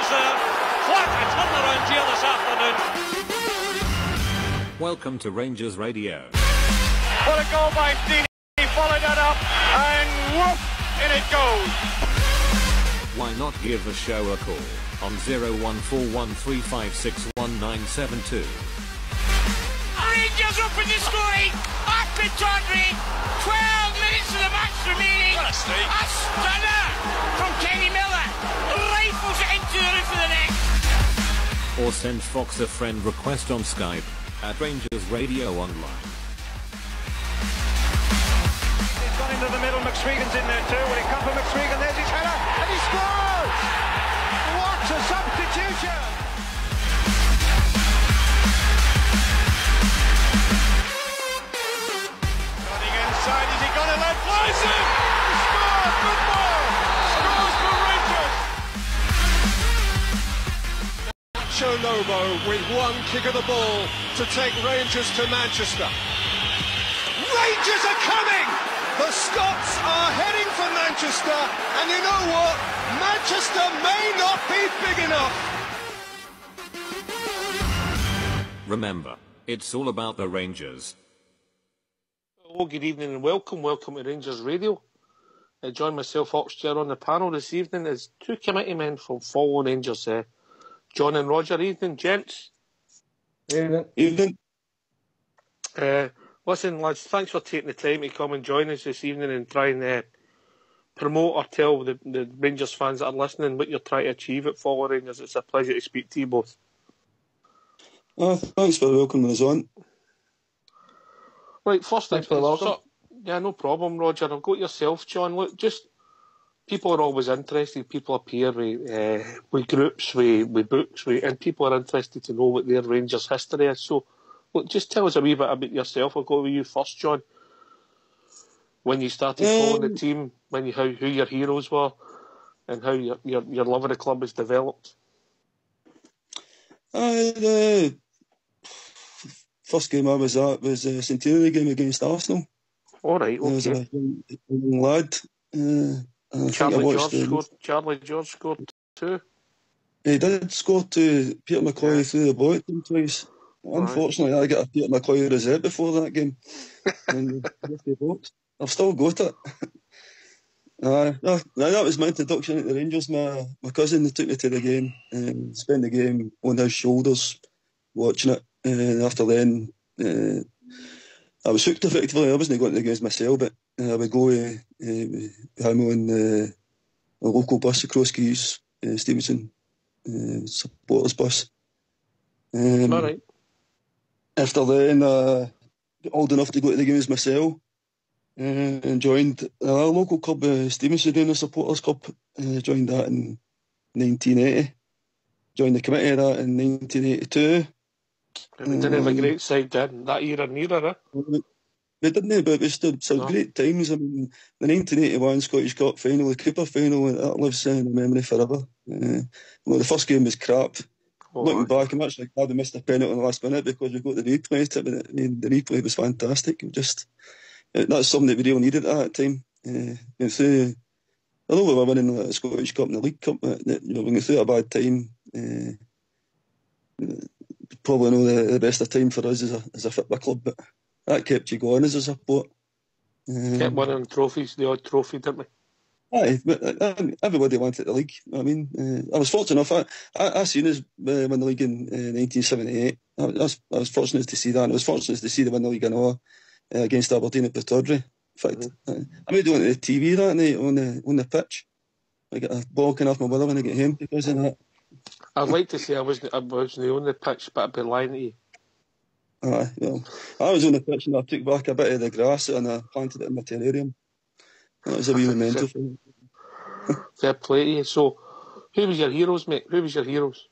goes there. What a turnaround here this afternoon. Welcome to Rangers Radio. What a goal by Steenie. He followed that up and whoop, in it goes. Why not give the show a call on 01413561972. Rangers open the scoring. Up in Tawdry. 12 minutes of the match remaining. What a strike. A stunner from Kenny Miller. Rifles it into the roof of the net. Or send Fox a friend request on Skype at RangersRadio.online. He's gone into the middle. McSwegan's in there too. Will he come for McSwegan? There's his header. And he scores! What a substitution! Running inside. Is he got it? That flies in! He scores! Good ball! Scores for Rangers! Lobo with one kick of the ball to take Rangers to Manchester. Rangers are coming! The Scots are heading for Manchester, and you know what? Manchester may not be big enough. Remember, it's all about the Rangers. Hello, good evening and welcome to Rangers Radio. Join myself, Gerrard, on the panel this evening as two committee men from Follow Rangers, John and Roger. Evening, gents. Evening. Listen, lads, thanks for taking the time to come and join us this evening and try and promote or tell the Rangers fans that are listening what you're trying to achieve at Follow Rangers. It's a pleasure to speak to you both. Thanks for welcoming us on. Right, first Thanks for the welcome. Yeah, no problem, Roger. I've got yourself, John. Look, just people are always interested. People appear with groups, with books, and people are interested to know what their Rangers history is. So, look, just tell us a wee bit about yourself. I'll go with you first, John. When you started following the team, who your heroes were, and how your love of the club has developed. First game I was at was a centenary game against Arsenal. All right, okay. I was a young lad. Charlie George scored two. He did score two. Peter McCoy threw the ball at him twice. Unfortunately, I got a Peter McCoy rosette before that game. I've still got it. That was my introduction to the Rangers. My cousin took me to the game and spent the game on his shoulders watching it. And after then, I was hooked effectively. I wasn't going to the games myself, but I would go with him on a local bus across Keys, Stevenson supporters bus. All right. After then, got old enough to go to the games myself and joined a local club, Stevenson doing a supporters club. Joined that in 1980. Joined the committee of that in 1982. We didn't have a great side then, that year and neither, We didn't, but it was still great times. I mean, the 1981 Scottish Cup final, the Cooper final, that lives in the memory forever. The first game was crap. Looking back, I'm actually glad we missed a penalty in the last minute because we got the replay to it. But, I mean, the replay was fantastic. That's something that we really needed at that time. I know we were winning the Scottish Cup and the League Cup, but we went through a bad time. Probably know the best of time for us as a football club, but that kept you going as a support. Kept winning trophies, the odd trophy, didn't we? Aye, but everybody wanted the league. I mean, I was fortunate enough. I seen us win the league in 1978. I was fortunate to see that. And I was fortunate to see them win the league in all against Aberdeen at Tawdry. In fact, I made it on the TV that night on the pitch. I got a ball coming off my mother when I get home because of that. I'd like to say I wasn't on the pitch, but I'd be lying to you. Well, I was on the pitch and I took back a bit of the grass and I planted it in my terrarium. That was a wee memento for me. Fair play to you. So, who was your heroes, mate? Who was your heroes?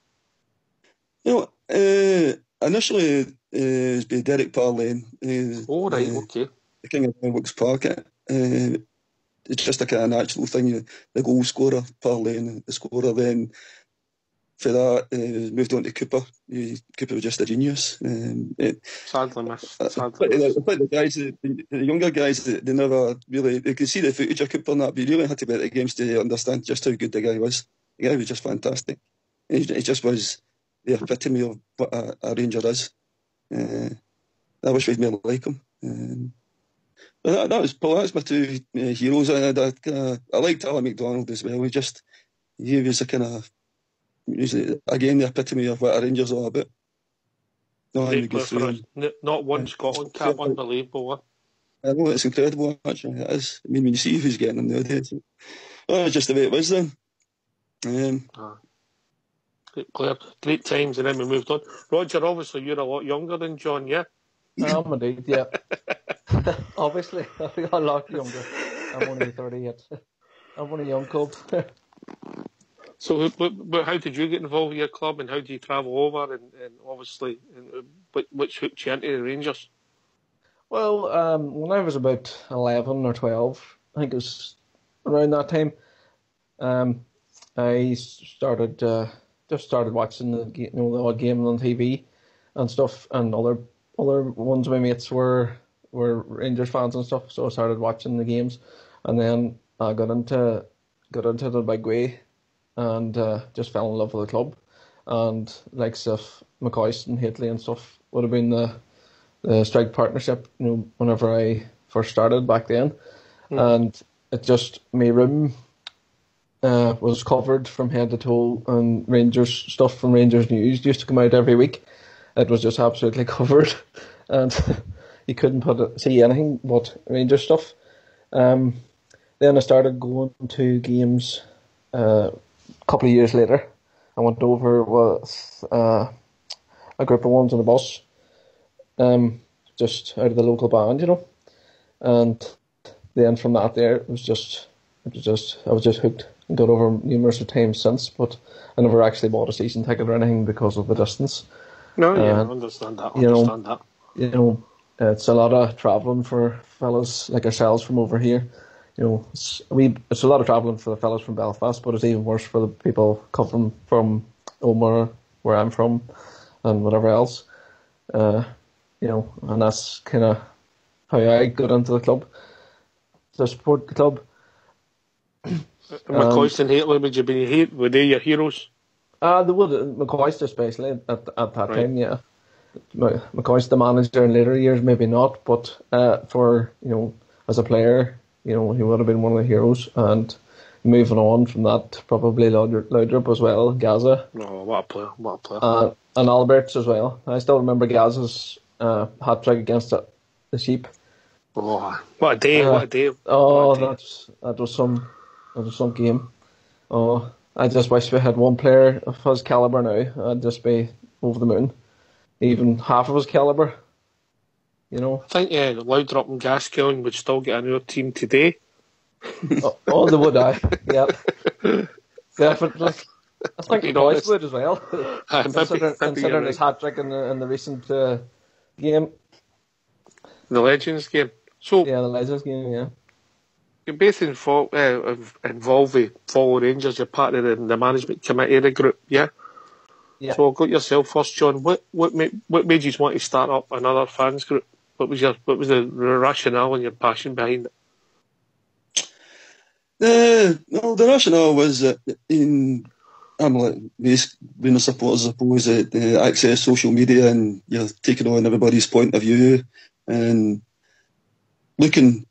Initially it was Derek Parlane. Okay. The king of Wilkes Park. It's just a kind of natural thing. The goal scorer, Parlane, the scorer. Then for that, moved on to Cooper. Cooper was just a genius. Sadly missed. But the guys, the younger guys, they never really, they could see the footage of Cooper and that, but you really had to be at the games to understand just how good the guy was. The guy was just fantastic. He just was the epitome of what a Ranger is. I wish we'd more like him. But that's my two heroes. I liked Alan McDonald as well. He was a kind of, again, the epitome of what a Ranger's all about. Not one Scotland cap, unbelievable. I know, it's incredible, actually. It is. I mean, when you see who's getting them nowadays, it's just the way it was then. Great times, and then we moved on. Roger, obviously you're a lot younger than John, yeah? I'm indeed, yeah. Obviously, I'm a lot younger. I'm only 38. I'm only a young cub. So, but how did you get involved with your club, and how do you travel over, and obviously, which hooked you into the Rangers? Well, when I was about 11 or 12, I think it was around that time, I started watching the odd game on TV and stuff, and other ones of my mates were Rangers fans and stuff, so I started watching the games, and then I got into the big way, and just fell in love with the club, and likes of McCoist and Haitley and stuff would have been the strike partnership, whenever I first started back then, and it just, my room was covered from head to toe, and Rangers stuff from Rangers News used to come out every week. It was just absolutely covered, and you couldn't see anything but Rangers stuff. Then I started going to games a couple of years later. I went over with a group of ones on the bus, just out of the local band, and then from that there, I was just hooked, and got over numerous times since, but I never actually bought a season ticket or anything because of the distance. No, yeah, I understand that. It's a lot of travelling for fellas like ourselves from over here. It's a lot of travelling for the fellas from Belfast, but it's even worse for the people coming from Omagh, where I'm from, and whatever else. And that's kind of how I got into the club, to support the club. McCoist and Haitley, were they your heroes? They would, McCoist especially at that time, yeah. McCoist the manager in later years, maybe not, but for as a player, he would have been one of the heroes. And moving on from that, probably Laudrup as well, Gaza. Oh, what a player! And Alberts as well. I still remember Gaza's hat trick against the Sheep. Oh, what a day! What a day! Oh, that was some game. Oh, I just wish we had one player of his calibre now. I'd just be over the moon. Even half of his calibre, I think Laudrup and Gascoigne would still get a new team today. Oh, they would, yep. Definitely. I think McCoist would as well. Considering his hat-trick in the recent game. The Legends game. So, yeah, the Legends game, yeah. You're both involved with Follow Rangers. You're part of the management committee of the group, yeah? Yeah. So I'll go to yourself first, John. What made you want to start up another fans group? What was the rationale and your passion behind it? The rationale was that I'm like being a supporter, I suppose, access social media and you're taking on everybody's point of view and looking,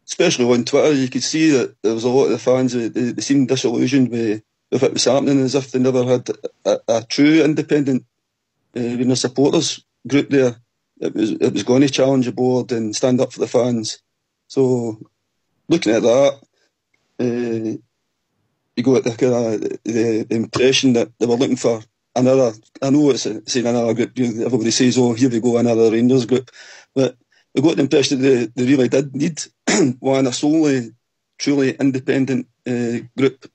especially on Twitter, you could see that there was a lot of the fans, they seemed disillusioned with what was happening, as if they never had a true independent supporters group there. It was going to challenge the board and stand up for the fans. So looking at that, you got the impression that they were looking for another. I know it's saying another group. Everybody says, "Oh, here we go, another Rangers group," but I got the impression that they really did need one, a solely, truly independent group.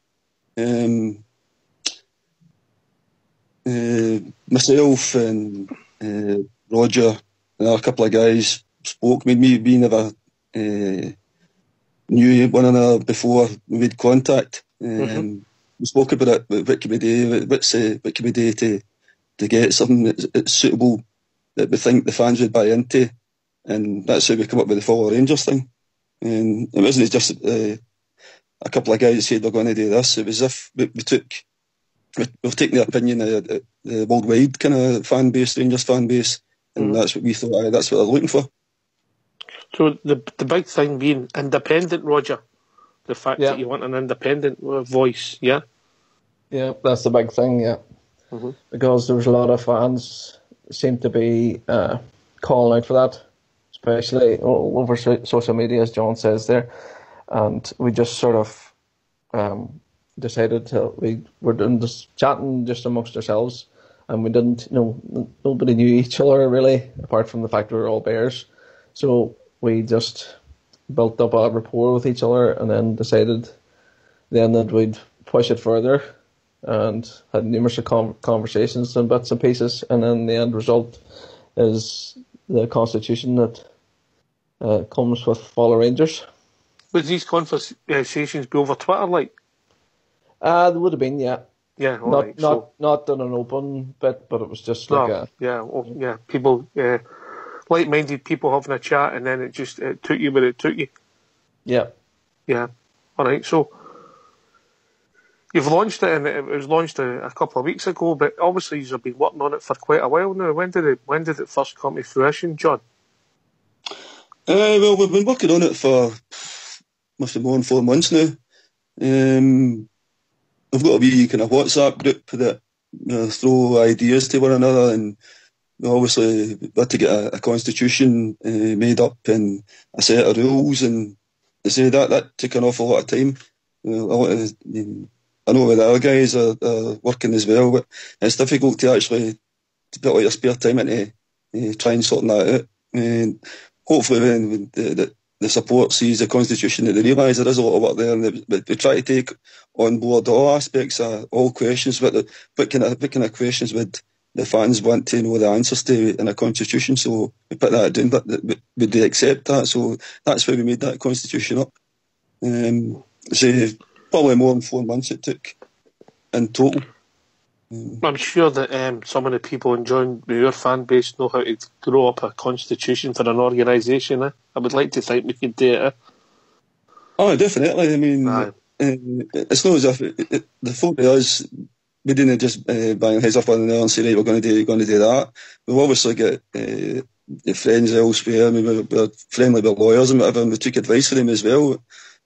Myself and Roger and a couple of guys spoke. We never knew one another before we made contact. We spoke about it. What can we do? What can we do to get something that's suitable that we think the fans would buy into? And that's how we come up with the Follow Rangers thing. And it wasn't just a couple of guys said they're going to do this. It was as if we took we've taken the opinion of the worldwide kind of fan base, Rangers fan base, and that's what we thought. That's what they're looking for. So the big thing being independent, Roger. The fact that you want an independent voice, yeah? Yeah, that's the big thing, yeah. Because there's a lot of fans seem to be calling out for that, especially over social media, as John says there. And we just sort of decided we were doing this chatting just amongst ourselves, and we didn't, nobody knew each other really, apart from the fact we were all Bears. So we just built up a rapport with each other, and then decided then that we'd push it further, and had numerous conversations and bits and pieces, and then the end result is the constitution that comes with Follow Rangers. Would these conversations be over Twitter, like? There would have been, yeah. Yeah, not in an open bit, but it was just people, like-minded people having a chat, and then it took you where it took you. Yeah. Yeah. All right. So you've launched it, and it was launched a couple of weeks ago. But obviously, you've been working on it for quite a while now. When did it first come to fruition, John? Well, we've been working on it for must be more than 4 months now. We've got a wee kind of WhatsApp group that throw ideas to one another, and obviously we had to get a constitution made up and a set of rules, and they say that took an awful lot of time. I know the other guys are working as well, but it's difficult to actually put all your spare time into trying sorting that out. And hopefully when the support sees the constitution, that they realise there is a lot of work there, and they try to take on board all aspects of all questions. What kind of questions would the fans want to know the answers to in a constitution? So we put that down, but would they accept that? So that's why we made that constitution up. Probably more than 4 months it took in total. I'm sure that some of the people enjoying your fan base know how to grow up a constitution for an organisation. I would like to think we could do it. Oh, definitely. I mean, it's not as if the folk of us, we didn't just bang heads up on the and say, right, we're going to do that. We've obviously got friends elsewhere. I mean, we're friendly with lawyers and whatever, and we took advice from them as well.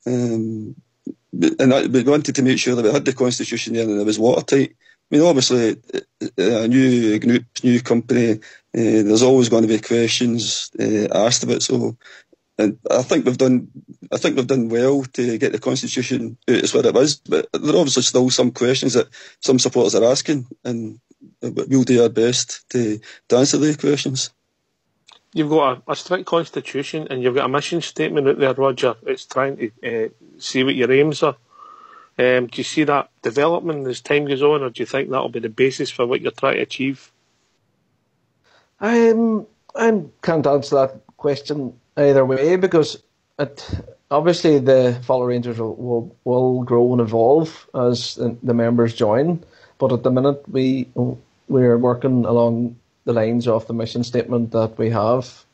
And we wanted to make sure that we had the constitution there and it was watertight. I mean, obviously, a new group, new company, there's always going to be questions asked about. So, and I think we've done well to get the constitution out as what it was. But there are obviously still some questions that some supporters are asking, and we'll do our best to answer the questions. You've got a strict constitution, and you've got a mission statement out there, Roger. It's trying to see what your aims are. Do you see that development as time goes on, or do you think that'll be the basis for what you're trying to achieve? I can't answer that question either way, because obviously the Follow Rangers will grow and evolve as the members join. But at the minute we're working along the lines of the mission statement that we have,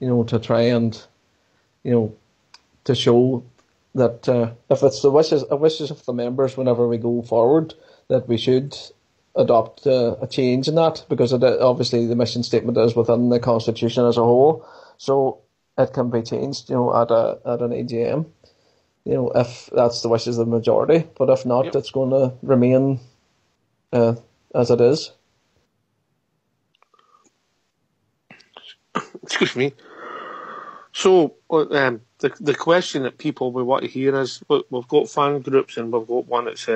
to try and, to show that if it's the wishes of the members whenever we go forward, that we should adopt a change in that, because obviously the mission statement is within the Constitution as a whole, so it can be changed, at an AGM, if that's the wishes of the majority. But if not, It's going to remain as it is. Excuse me. So, the question that people will want to hear is, look, we've got fan groups, and we've got one that's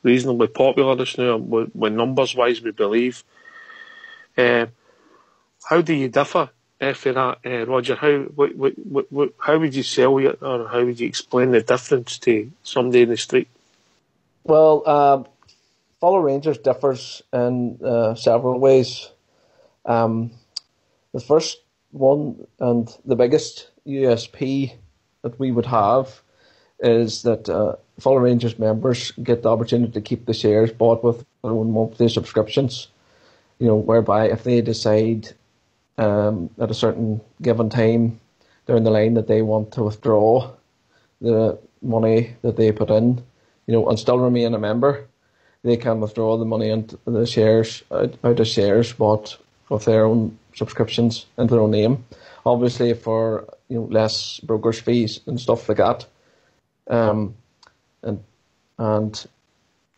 reasonably popular just now, with numbers-wise, we believe. How do you differ for that, Roger? How would you sell it, or how would you explain the difference to somebody in the street? Well, Follow Rangers differs in several ways. The first one, and the biggest USP that we would have, is that Follow Rangers members get the opportunity to keep the shares bought with their own monthly subscriptions, whereby if they decide at a certain given time down the line that they want to withdraw the money that they put in, and still remain a member, they can withdraw the money into the shares out of shares bought with their own subscriptions into their own name. Obviously, for less brokers' fees and stuff like that, and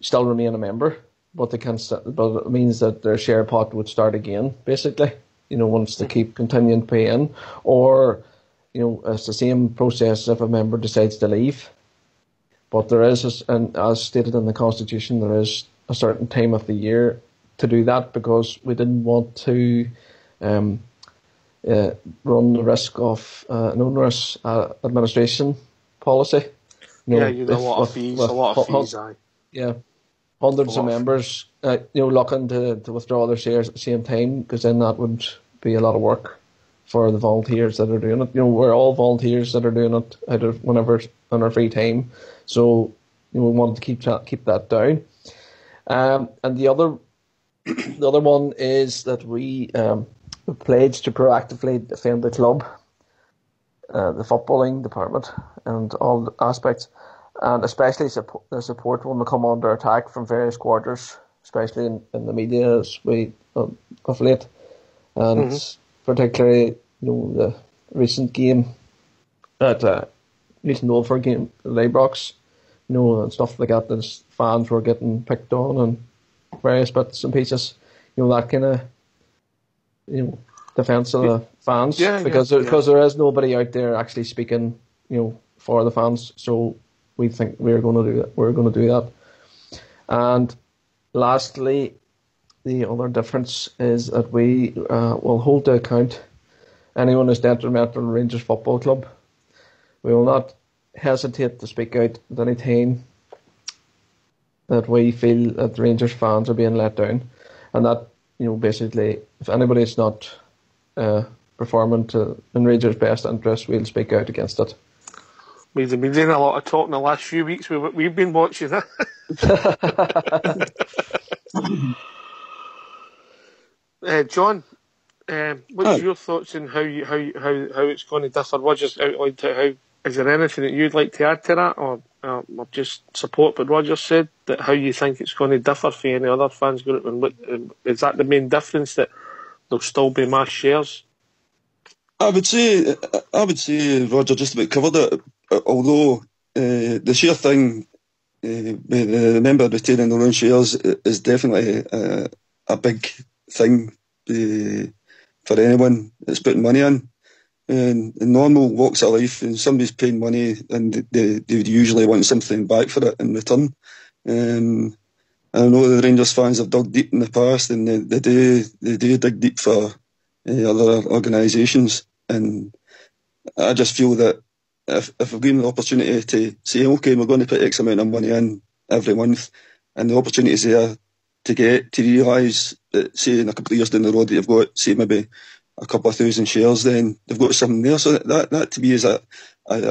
still remain a member, but they can. But it means that their share pot would start again, basically. Once they keep continuing to pay in, or it's the same process if a member decides to leave. But there is, and as stated in the Constitution, there is a certain time of the year to do that, because we didn't want to run the risk of an onerous administration policy. You need a lot of fees, aye. Yeah, hundreds of members, looking to withdraw their shares at the same time, because then that would be a lot of work for the volunteers that are doing it. We're all volunteers that are doing it out of whenever on our free time. So we wanted to keep that down. And the other one is that we pledged to proactively defend the club, the footballing department, and all the aspects, and especially the support when we come under attack from various quarters, especially in the media as we of late, and particularly the recent game at recent Old Firm game, Ibrox, and stuff like that. The fans were getting picked on and various bits and pieces. That kind of defence of the fans, because there is nobody out there actually speaking for the fans. So we think we're going to do that. We're going to do that. And lastly, the other difference is that we will hold to account anyone who's detrimental to Rangers Football Club. We will not hesitate to speak out at any time that we feel that the Rangers fans are being let down, and that basically, if anybody's not performing in Rangers' best interest, we'll speak out against it. We've been doing a lot of talk in the last few weeks. We've been watching that. John, what's your thoughts on how it's going to differ? Roger's outlined how. Is there anything that you'd like to add to that, or just support what Roger said, that how you think it's going to differ for any other fans group, and is that the main difference, that there'll still be mass shares? I would say Roger just about covered it. Although the share thing, the member retaining their own shares, is definitely a big thing for anyone that's putting money in. In normal walks of life, and somebody's paying money, and they would usually want something back for it in return. I know the Rangers fans have dug deep in the past, and they do dig deep for other organisations. And I just feel that if we're given the opportunity to say, okay, we're going to put X amount of money in every month, and the opportunity is there to realise that, say, in a couple of years down the road, that you've got, say, maybe a couple of thousand shares, then they've got something there. So that to me is a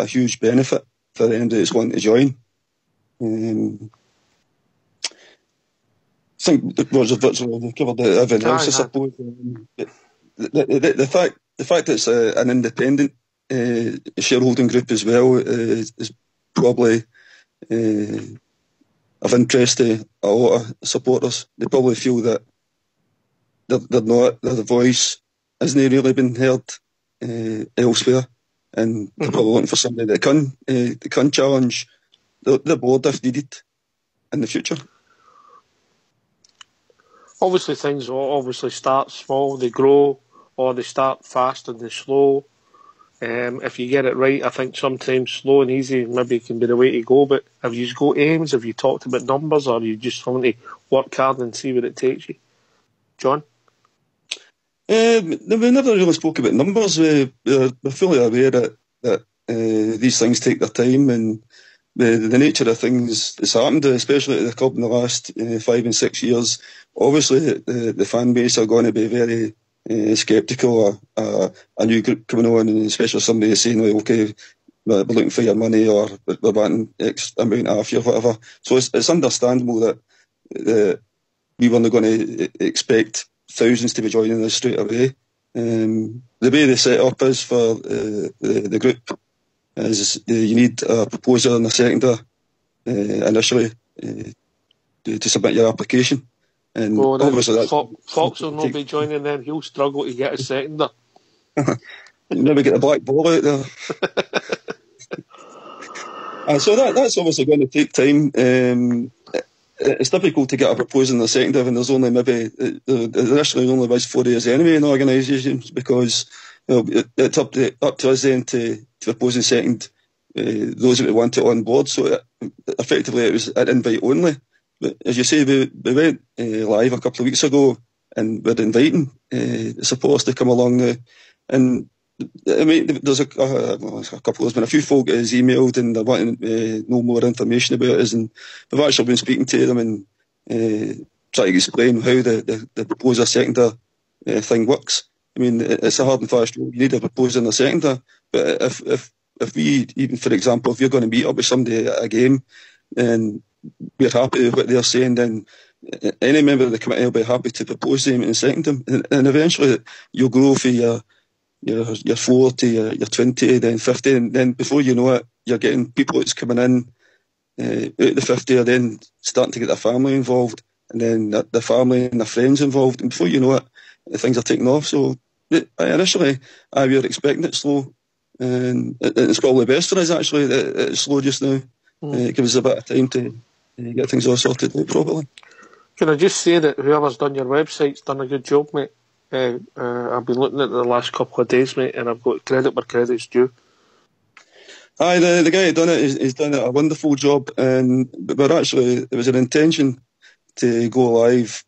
huge benefit for anybody that's wanting to join. I think Roger virtually covered everything else, I suppose. The fact that it's an independent shareholding group as well is probably of interest to a lot of supporters. They probably feel that their voice hasn't really been heard elsewhere, and they're probably looking for somebody that can challenge the board if needed in the future. Obviously, things start small, they grow, or they start fast and they slow. If you get it right, I think sometimes slow and easy maybe can be the way to go. But have you got aims? Have you talked about numbers, or are you just willing to work hard and see where it takes you? John? We never really spoke about numbers. We're fully aware that these things take their time, and the nature of things that's happened, especially at the club in the last 5 and 6 years. Obviously, the fan base are going to be very sceptical of a new group coming on, and especially somebody saying, well, okay, we're looking for your money, or we're wanting X amount off you, or whatever. So it's understandable that we weren't going to expect thousands to be joining us straight away. The way the set-up is for the group is you need a proposer and a seconder initially to submit your application. And obviously Fox will not be joining then. He'll struggle to get a seconder. You maybe get the black ball out there. So that's obviously going to take time. It's difficult to get a proposal in the second when there's only maybe initially only was 4 days anyway in organisations, because it's up to us then to propose in second those that we want it on board. So effectively it was an invite only. But as you say, we went live a couple of weeks ago and we're inviting the supporters to come along now. And I mean, there's a couple. There's been a few folk that has emailed and they're wanting know more information about us, and we've actually been speaking to them and trying to explain how the proposer seconder thing works. I mean, it's a hard and fast rule. You need a proposer and a seconder, but if we, even for example, if you're going to meet up with somebody at a game and we're happy with what they're saying, then any member of the committee will be happy to propose them and second them, and eventually you'll grow for your 40, your 20, then 50, and then before you know it, you're getting people that's coming in out the 50 are then starting to get their family involved, and then their family and their friends involved, and before you know it, things are taking off. So initially, we were expecting it slow, and it's probably best for us actually that it's slow just now. It gives us a bit of time to get things all sorted out properly. Can I just say that whoever's done your website's done a good job, mate. I've been looking at it the last couple of days, mate, and I've got credit where credit's due. Aye, the guy who done it, he's done a wonderful job, but actually there was an intention to go live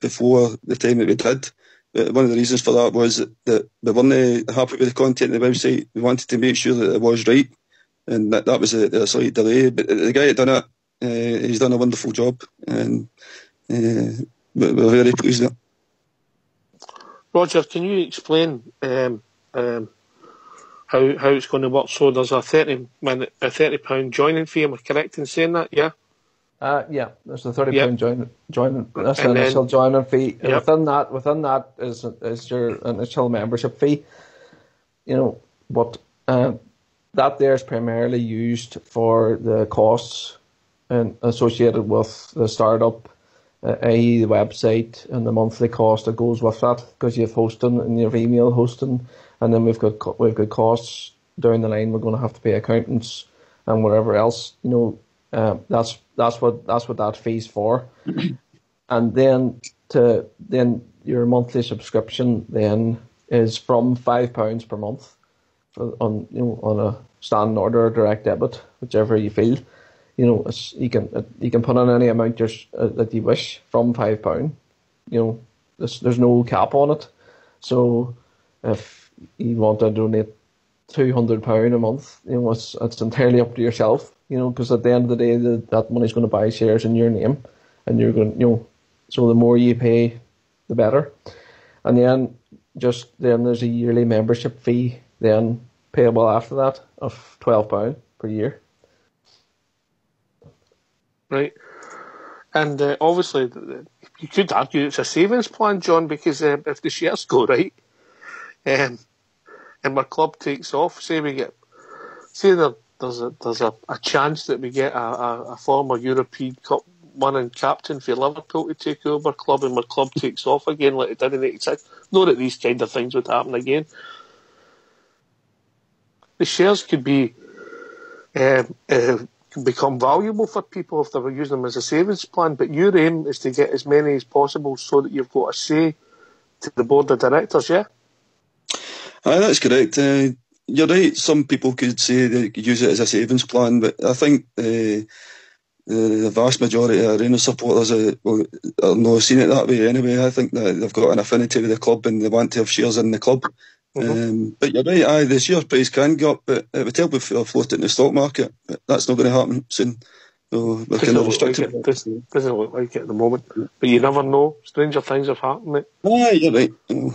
before the time that we did. One of the reasons for that was that we weren't happy with the content of the website. We wanted to make sure that it was right, and that was a slight delay. But the guy who done it, he's done a wonderful job, and we're very pleased with it. Roger, can you explain how it's going to work? So there's a £30 joining fee. Am I correct in saying that? Yeah. Yeah. There's a £30 joining. That's the initial joining fee. Yep. Within that is your initial membership fee. You know, but that there is primarily used for the costs associated with the startup. I.e. the website and the monthly cost that goes with that, because you have hosting and you have email hosting, and then we've got costs down the line. We're going to have to pay accountants and whatever else. You know, that's what that fee's for. And then your monthly subscription then is from £5 per month on a standing order or direct debit, whichever you feel. You know, you can put in any amount that you wish from £5. You know, there's no cap on it. So if you want to donate £200 a month, you know, it's entirely up to yourself. You know, because at the end of the day, that money's going to buy shares in your name, and you're going, you know, so the more you pay, the better. And then there's a yearly membership fee then payable after that of £12 per year. Right, and obviously you could argue it's a savings plan, John, because if the shares go right, and my club takes off, there's a chance that we get a former European Cup winning captain for Liverpool to take over club, and my club takes off again like it did in '86. Not that these kind of things would happen again. The shares could be become valuable for people if they were using them as a savings plan, but your aim is to get as many as possible so that you've got a say to the board of directors, yeah? Aye, that's correct. You're right, some people could say they could use it as a savings plan, but I think the vast majority of Rangers supporters are not seeing it that way anyway. I think that they've got an affinity with the club and they want to have shares in the club. Mm-hmm. But you're right, the share price can go up, but it would help if we float it in the stock market. But that's not going to happen soon. So we're kind of restricted. Doesn't look like it at the moment. But you never know. Stranger things have happened, mate. Aye, you're right. You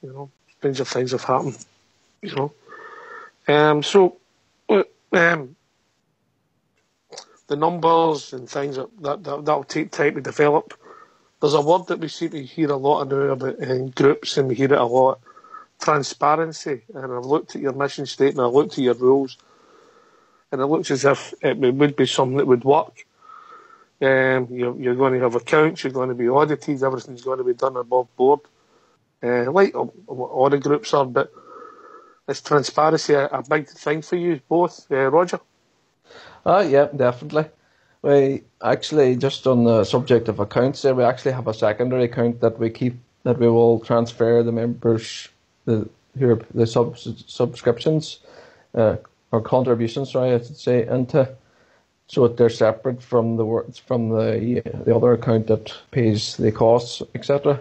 know, stranger things have happened. You know. So the numbers and things that'll take time to develop. There's a word that we seem to hear a lot now about in groups, and we hear it a lot. Transparency. And I've looked at your mission statement, I've looked at your rules, and it looks as if it would be something that would work. You're going to have accounts, you're going to be audited, everything's going to be done above board, like all the groups are, but is transparency a big thing for you both, Roger? Yeah, definitely. We actually, just on the subject of accounts, we actually have a secondary account that we keep, that we will transfer the members, the subscriptions, or contributions, sorry, I should say, into, so that they're separate from the other account that pays the costs, etc.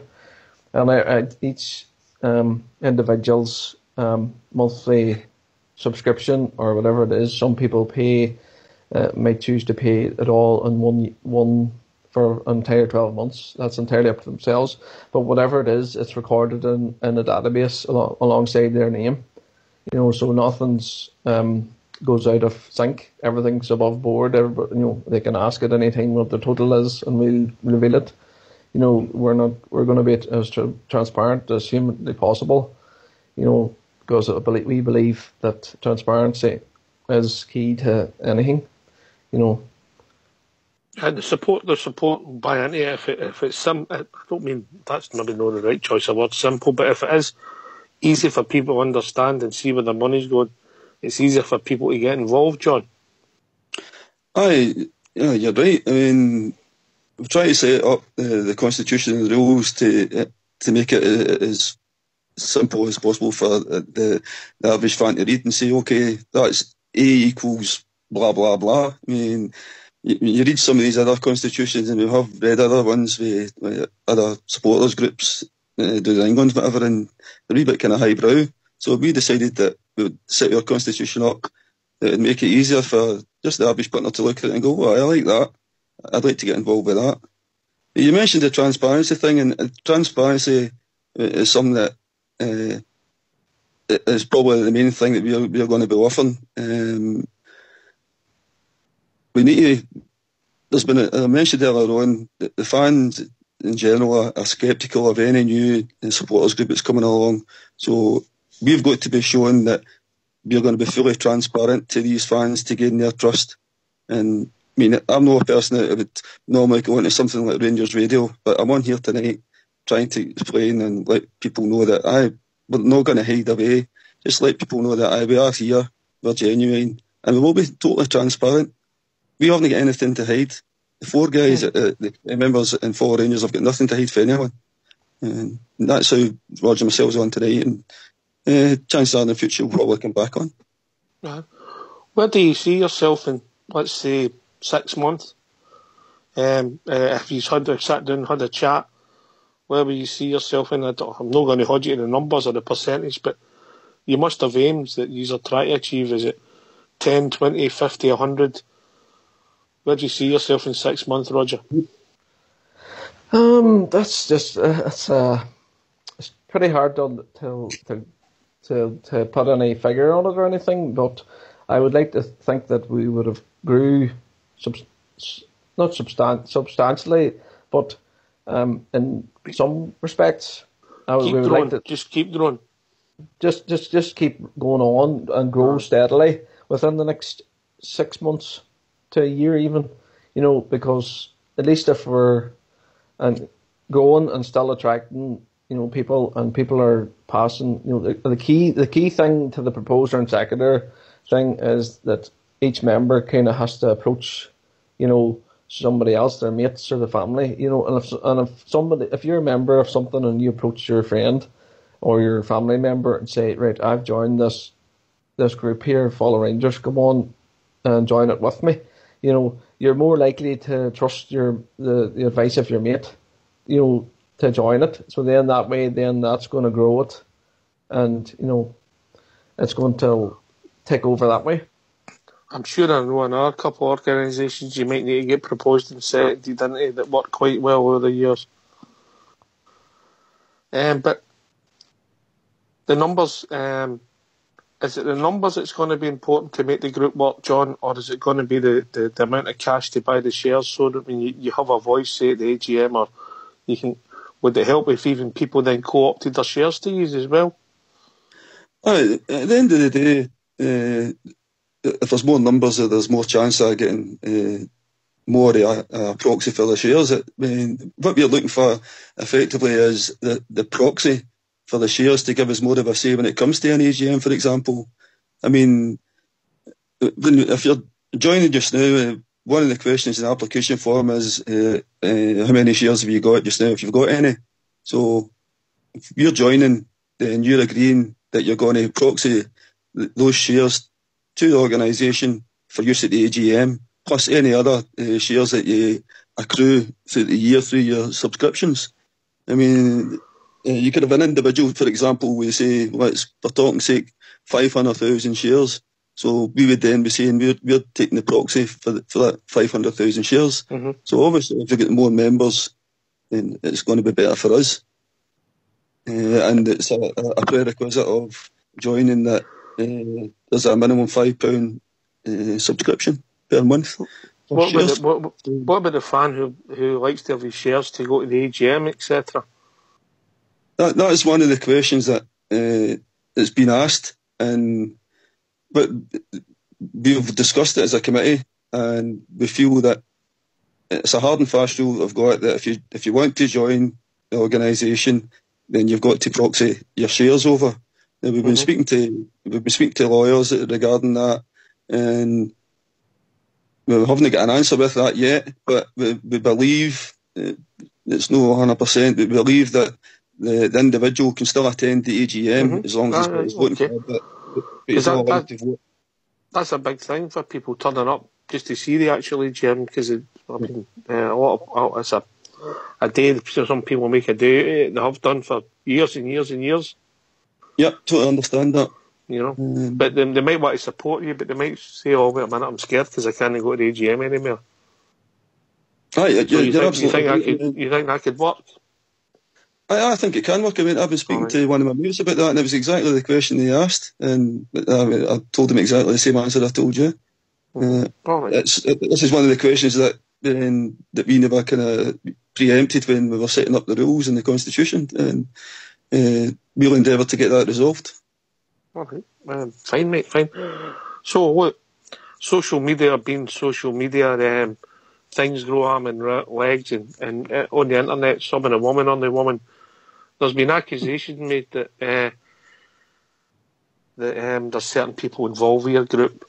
And each individual's monthly subscription, or whatever it is, some people might choose to pay it all in one for an entire 12 months. That's entirely up to themselves. But whatever it is, it's recorded in a database alongside their name. So nothing's goes out of sync. Everything's above board. They can ask at any time what the total is, and we'll reveal it. We're going to be as transparent as humanly possible. Because we believe that transparency is key to anything. And the support by into it, if it's I don't mean that's maybe not the right choice of word, simple, but if it is easy for people to understand and see where their money's going, it's easier for people to get involved, John. Aye, yeah, you're right. I mean, we've tried to set up the constitution and the rules to make it as simple as possible for the average fan to read and say, okay, that's A equals blah blah blah. I mean, you read some of these other constitutions, and we have read other ones with other supporters groups do the England whatever, and they're a wee bit kind of highbrow. So we decided that we would set our constitution up that would make it easier for just the average punter to look at it and go, well, I like that, I'd like to get involved with that. You mentioned the transparency thing, and transparency is something that is probably the main thing that we're going to be offering. We need to, there's been, I mentioned earlier on, that the fans in general are sceptical of any new supporters group that's coming along. So we've got to be showing that we're going to be fully transparent to these fans to gain their trust. And I mean, I'm not a person that would normally go into something like Rangers Radio, but I'm on here tonight trying to explain and let people know that we're not going to hide away. Just let people know that we are here, we're genuine, and we will be totally transparent. We haven't got anything to hide. The four guys, the members and four Rangers, have got nothing to hide for anyone. And that's how Roger and myself on tonight, and chances are in the future we'll probably come back on. Right. Where do you see yourself in, let's say, 6 months? If you sat down and had a chat, where will you see yourself in? I'm not going to hold you to the numbers or the percentage, but you must have aims that you are trying to achieve. Is it 10, 20, 50, 100? Where do you see yourself in 6 months, Roger? That's just it's pretty hard to put any figure on it or anything, but I would like to think that we would have grew not substantially, but in some respects, we would like to just keep growing. Just keep going on and grow steadily within the next 6 months to a year, even, because at least if we're growing and still attracting, people, and people are passing, the key thing to the proposer and seconder thing is that each member kind of has to approach, somebody else, their mates or the family, and if you're a member of something and you approach your friend or your family member and say, right, I've joined this group here, Follow Rangers, come on and join it with me. You're more likely to trust the advice of your mate, to join it. So then that way, that's going to grow it, and it's going to take over that way. I'm sure I know another couple of organisations you might need to get proposed and set into that work quite well over the years. But the numbers, is it the numbers that's going to be important to make the group work, John, or is it going to be the amount of cash to buy the shares, so that when you have a voice, say, at the AGM, or you can, would it help if even people then co-opted their shares to use as well? At the end of the day, if there's more numbers, there's more chance of getting more a proxy for the shares. What we're looking for effectively is the proxy for the shares to give us more of a say when it comes to an AGM, for example. I mean, if you're joining just now, one of the questions in the application form is how many shares have you got just now, if you've got any. So if you're joining, then you're agreeing that you're going to proxy those shares to the organisation for use at the AGM, plus any other shares that you accrue through the year through your subscriptions. I mean, you could have an individual, for example, we say, for talking sake, 500,000 shares. So we would then be saying we're taking the proxy for that 500,000 shares. Mm-hmm. So obviously, if we get more members, then it's going to be better for us. And it's a prerequisite of joining that there's a minimum £5 subscription per month. What about the fan who likes to have his shares to go to the AGM, etc.? That is one of the questions that has been asked, but we've discussed it as a committee, and we feel that it's a hard and fast rule I've got that if you want to join the organisation, then you've got to proxy your shares over. Now, we've been speaking to lawyers regarding that, and we haven't got an answer with that yet. But we believe it's no 100%. We believe that the individual can still attend the AGM as long as he's voting for it. But he's not allowed to vote. That's a big thing for people turning up just to see the actual AGM, because it's a day. Some people make a day. They have done for years and years and years. Yeah, totally understand that. You know, but they might want to support you, but they might say, "Oh, wait a minute, I'm scared because I can't go to the AGM anymore." You think that could work? I think it can work. I mean, I've been speaking to one of my mates about that, and it was exactly the question they asked, and I told him exactly the same answer I told you. This is one of the questions that we never kind of preempted when we were setting up the rules in the Constitution, and we'll endeavour to get that resolved. Okay, fine, mate, fine. So, look, social media being social media, things grow arm and legs, and on the internet, summon a woman on the woman. There's been accusations made that there's certain people involved with your group.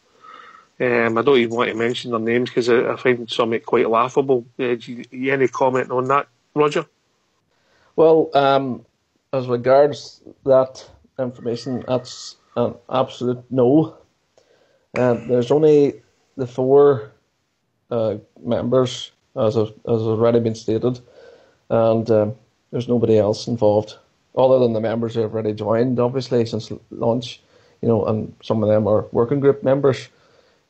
I don't even want to mention their names because I find some quite laughable. You any comment on that, Roger? Well, as regards that information, that's an absolute no. There's only the 4 members, as has already been stated, and there's nobody else involved other than the members who have already joined, obviously, since launch. You know, and some of them are working group members.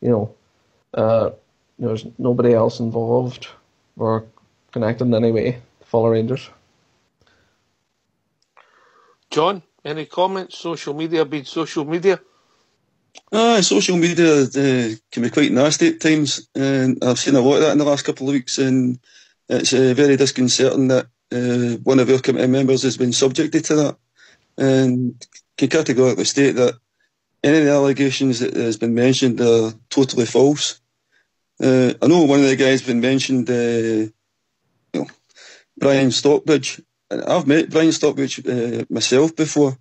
You know, there's nobody else involved or connected in any way to follow Rangers. John, any comments? Social media being social media? Social media can be quite nasty at times, and I've seen a lot of that in the last couple of weeks, and it's very disconcerting that one of our committee members has been subjected to that, and can categorically state that any of the allegations that has been mentioned are totally false. I know one of the guys been mentioned, Brian Stockbridge. I've met Brian Stockbridge myself before,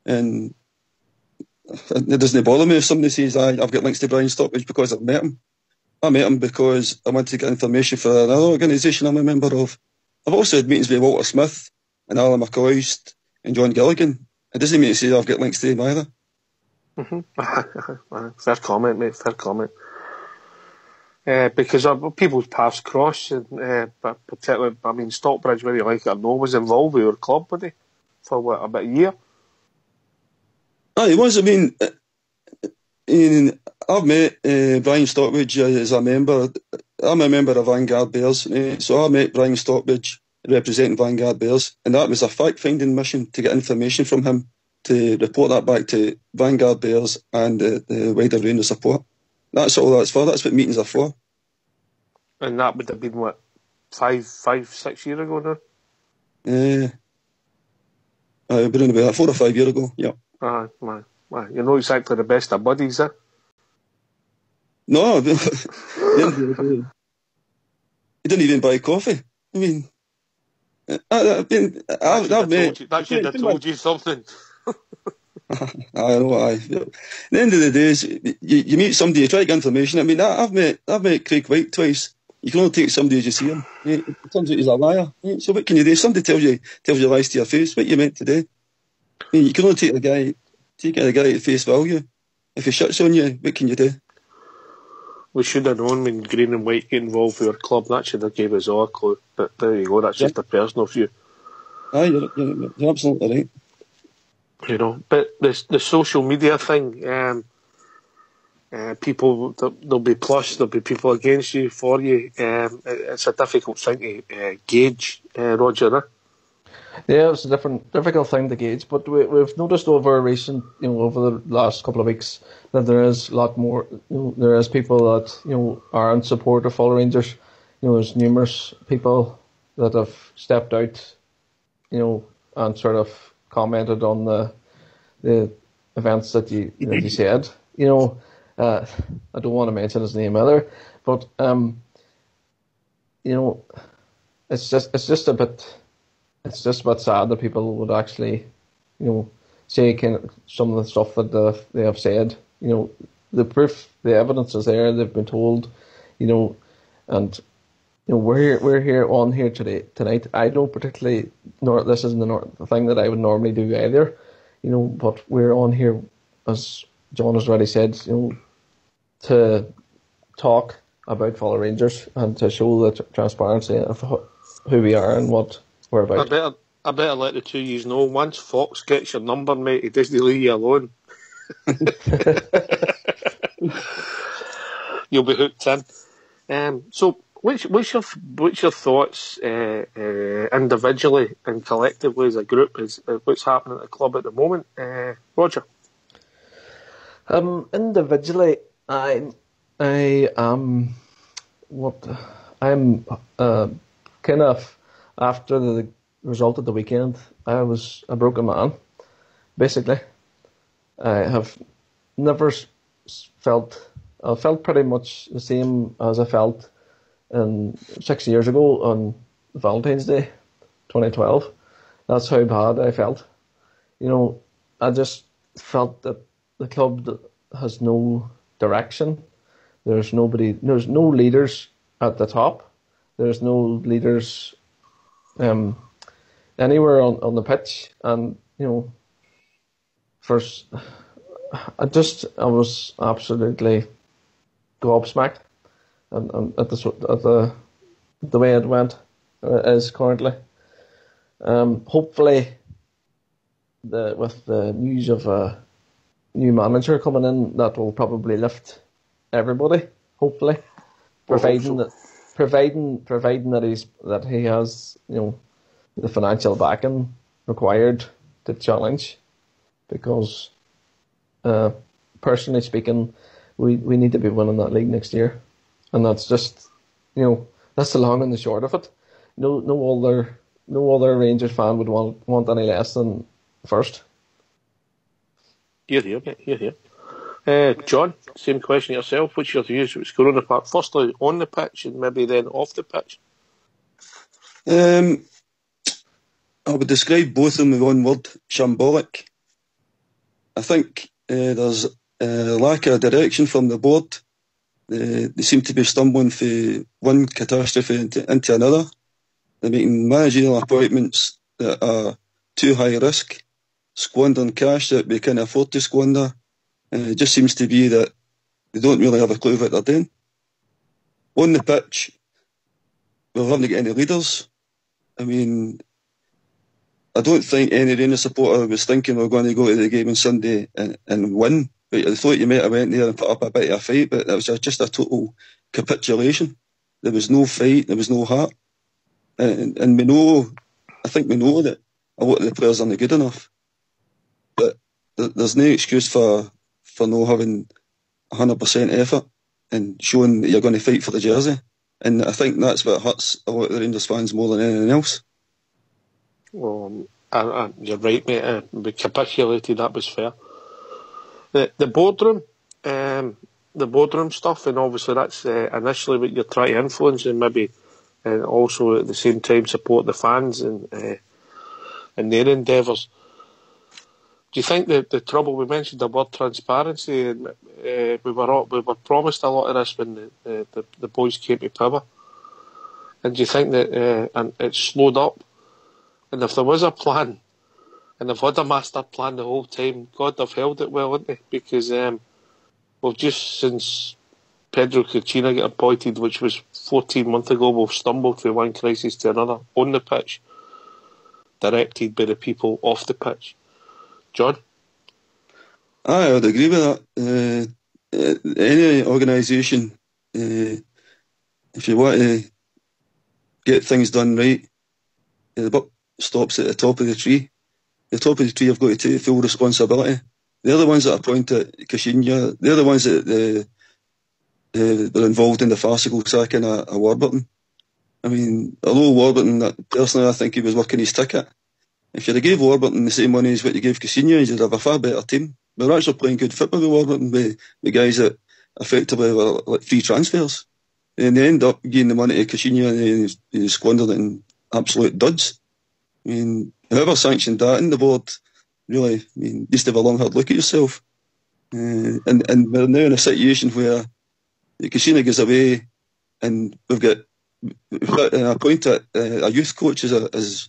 and it doesn't bother me if somebody says I've got links to Brian Stockbridge because I've met him. I met him because I wanted to get information for another organisation I'm a member of. I've also had meetings with Walter Smith and Alan McCoist and John Gilligan. It doesn't mean to say I've got links to him either. Fair comment, mate. Fair comment. Because people's paths cross, and but particularly, I mean, Stockbridge, whether you like it or no, was involved with your club, buddy, for about a year. He was. I mean, I've met Brian Stockbridge as a member. I'm a member of Vanguard Bears, so I met Brian Stockbridge representing Vanguard Bears, and that was a fact-finding mission to get information from him to report that back to Vanguard Bears and the wider Rangers support. That's all that's for. That's what meetings are for. And that would have been, what, 6 years ago now? I've been about 4 or 5 years ago, yeah. Man. You're not exactly the best of buddies, eh? No, he didn't even buy coffee. I mean, I've that should have told you something. I know. At the end of the day, you meet somebody, you try to get information. I mean, I've met Craig White twice. You can only take somebody as you see him. It turns out he's a liar. So what can you do? If somebody tells you lies to your face, what you meant to do? I mean, you can only take the guy at face value. If he shuts on you, what can you do? We should have known when Green and White get involved with our club. That should have gave us all a clue. But there you go. That's just a personal view. Aye, you're absolutely right. You know, but the social media thing, people, there'll be plus, there'll be people against you, for you. It's a difficult thing to gauge, Roger. Yeah, it's a difficult thing to gauge, but we've noticed over the last couple of weeks that there is a lot more. There is people that are in support of Hull Rangers. There's numerous people that have stepped out, and sort of commented on the events that you said. I don't want to mention his name either, but it's just a bit sad that people would actually, say kind of some of the stuff that they have said. The proof, the evidence is there. They've been told, and we're here tonight. I don't particularly, this isn't the thing that I would normally do either, but we're on here, as John has already said, to talk about fellow Rangers and to show the transparency of who we are and what we're about. I better let the two of you know, once Fox gets your number, mate, he doesn't leave you alone. You'll be hooked in. So what's your thoughts individually and collectively as a group is what's happening at the club at the moment, Roger? Individually, I'm kind of, after the result of the weekend, I was a broken man, basically. I have never felt pretty much the same as I felt 6 years ago on Valentine's Day, 2012. That's how bad I felt. I just felt that the club has no direction. There's no leaders at the top. There's no leaders anywhere on the pitch, and first I was absolutely gobsmacked at the way it went is currently. Hopefully, with the news of a new manager coming in, that will probably lift everybody. Hopefully, providing that he has the financial backing required to challenge, because personally speaking, we need to be winning that league next year, and that's just that's the long and the short of it. No other Rangers fan would want any less than first. You're here. John, same question yourself. What's your views? What's going on the park? Firstly, on the pitch, and maybe then off the pitch. I would describe both of them with one word: shambolic. I think there's a lack of direction from the board. They seem to be stumbling from one catastrophe into another. They're making managerial appointments that are too high risk, squandering cash that we can afford to squander. It just seems to be that they don't really have a clue what they're doing. On the pitch, we haven't got any leaders. I mean, I don't think any Rangers supporter was thinking we're going to go to the game on Sunday and win. But I thought you might have went there and put up a bit of a fight, but that was just a total capitulation. There was no fight, there was no heart. And I think we know that a lot of the players aren't good enough. But there's no excuse for not having 100% effort and showing that you're going to fight for the jersey. And I think that's what hurts a lot of the Rangers fans more than anything else. Well, you're right, mate. We capitulated, that was fair. The boardroom stuff, and obviously that's initially what you're trying to influence, and maybe and also at the same time support the fans in their endeavours. Do you think that the trouble, we mentioned the word transparency, and we were promised a lot of this when the boys came to power, and do you think that and it's slowed up? And if there was a plan, and they've had a master plan the whole time, God, they've held it well, haven't they? Because we've just, since Pedro Caixinha got appointed, which was 14 months ago, we've stumbled from one crisis to another on the pitch, directed by the people off the pitch. John? I would agree with that. Any organisation, if you want to get things done right, the buck stops at the top of the tree. The top of the tree have got to take full responsibility. They're the ones that appointed Caixinha. They're the ones that were involved in the farcical sacking of Warburton. I mean, although Warburton, personally, I think he was working his ticket. If you'd have gave Warburton the same money as what you gave Caixinha, you'd have a far better team. We were actually playing good football with Warburton, with guys that effectively were like free transfers. And they end up giving the money to Caixinha and he squandered it in absolute duds. I mean, whoever sanctioned that in the board, really, I mean, used to have a long hard look at yourself. And we're now in a situation where Caixinha goes away and we've appointed a youth coach as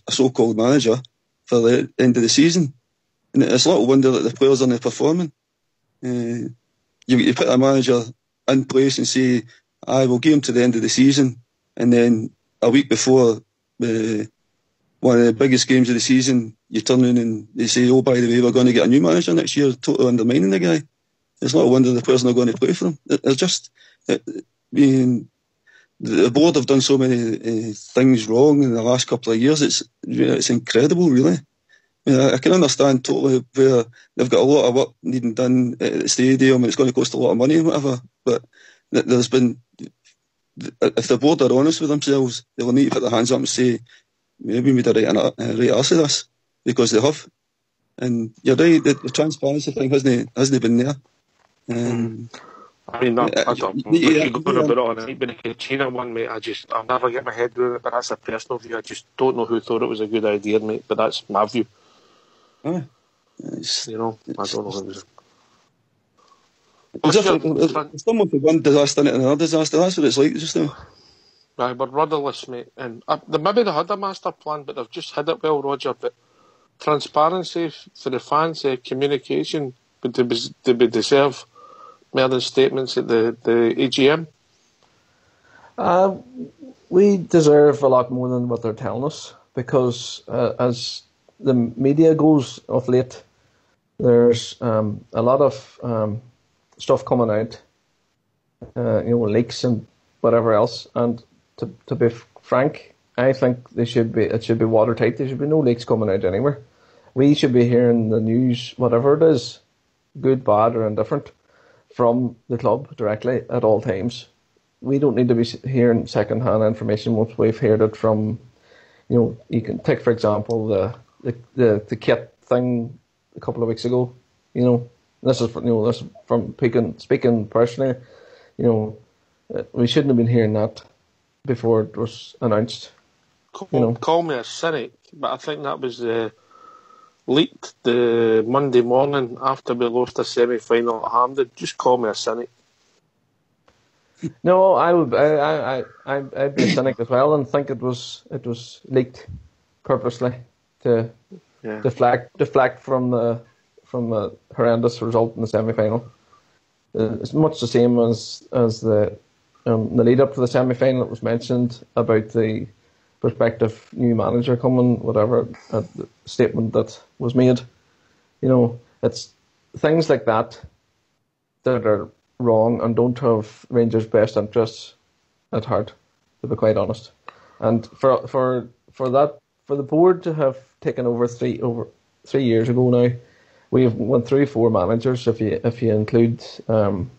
a so-called manager for the end of the season. And it's little wonder that the players aren't performing. You put a manager in place and say, I will give him to the end of the season, and then a week before one of the biggest games of the season, you turn in and they say, oh, by the way, we're going to get a new manager next year, totally undermining the guy. It's not a wonder the players are not going to play for him. It's just, the board have done so many things wrong in the last couple of years. It's incredible, really. I mean, I can understand totally where they've got a lot of work needing done at the stadium and it's going to cost a lot of money and whatever, but there's been, if the board are honest with themselves, they'll need to put their hands up and say, maybe we made a right arse of this, because they have. And you're right, the transparency thing hasn't been there. I mean, I don't know. You go about it on it, but the Caixinha one, mate, I'll never get my head around it, but that's a personal view. I just don't know who thought it was a good idea, mate, but that's my view. I don't know who it was. It's someone for one disaster and another disaster. That's what it's like just now. Right, we're rudderless, mate. And maybe they had a master plan, but they've just hid it well, Roger. But transparency for the fans, communication, but they deserve more than statements at the AGM. We deserve a lot more than what they're telling us, because as the media goes of late, there's a lot of stuff coming out, leaks and whatever else. And to be frank, I think it should be watertight. There should be no leaks coming out anywhere. We should be hearing the news, whatever it is, good, bad, or indifferent, from the club directly at all times. We don't need to be hearing second-hand information once we've heard it from, you can take, for example, the kit thing a couple of weeks ago. This is from speaking personally. We shouldn't have been hearing that before it was announced. Call me a cynic, but I think that was leaked the Monday morning after we lost a semi-final at Hampden. Just call me a cynic. No, I'd be a cynic as well and think it was leaked purposely to deflect from the horrendous result in the semi-final. It's much the same as the lead up to the semi-final. It was mentioned about the prospective new manager coming, whatever, the statement that was made. It's things like that are wrong and don't have Rangers' best interests at heart, to be quite honest. And for the board to have taken over 3 years ago now, we've went through 4 managers. If you include Stuart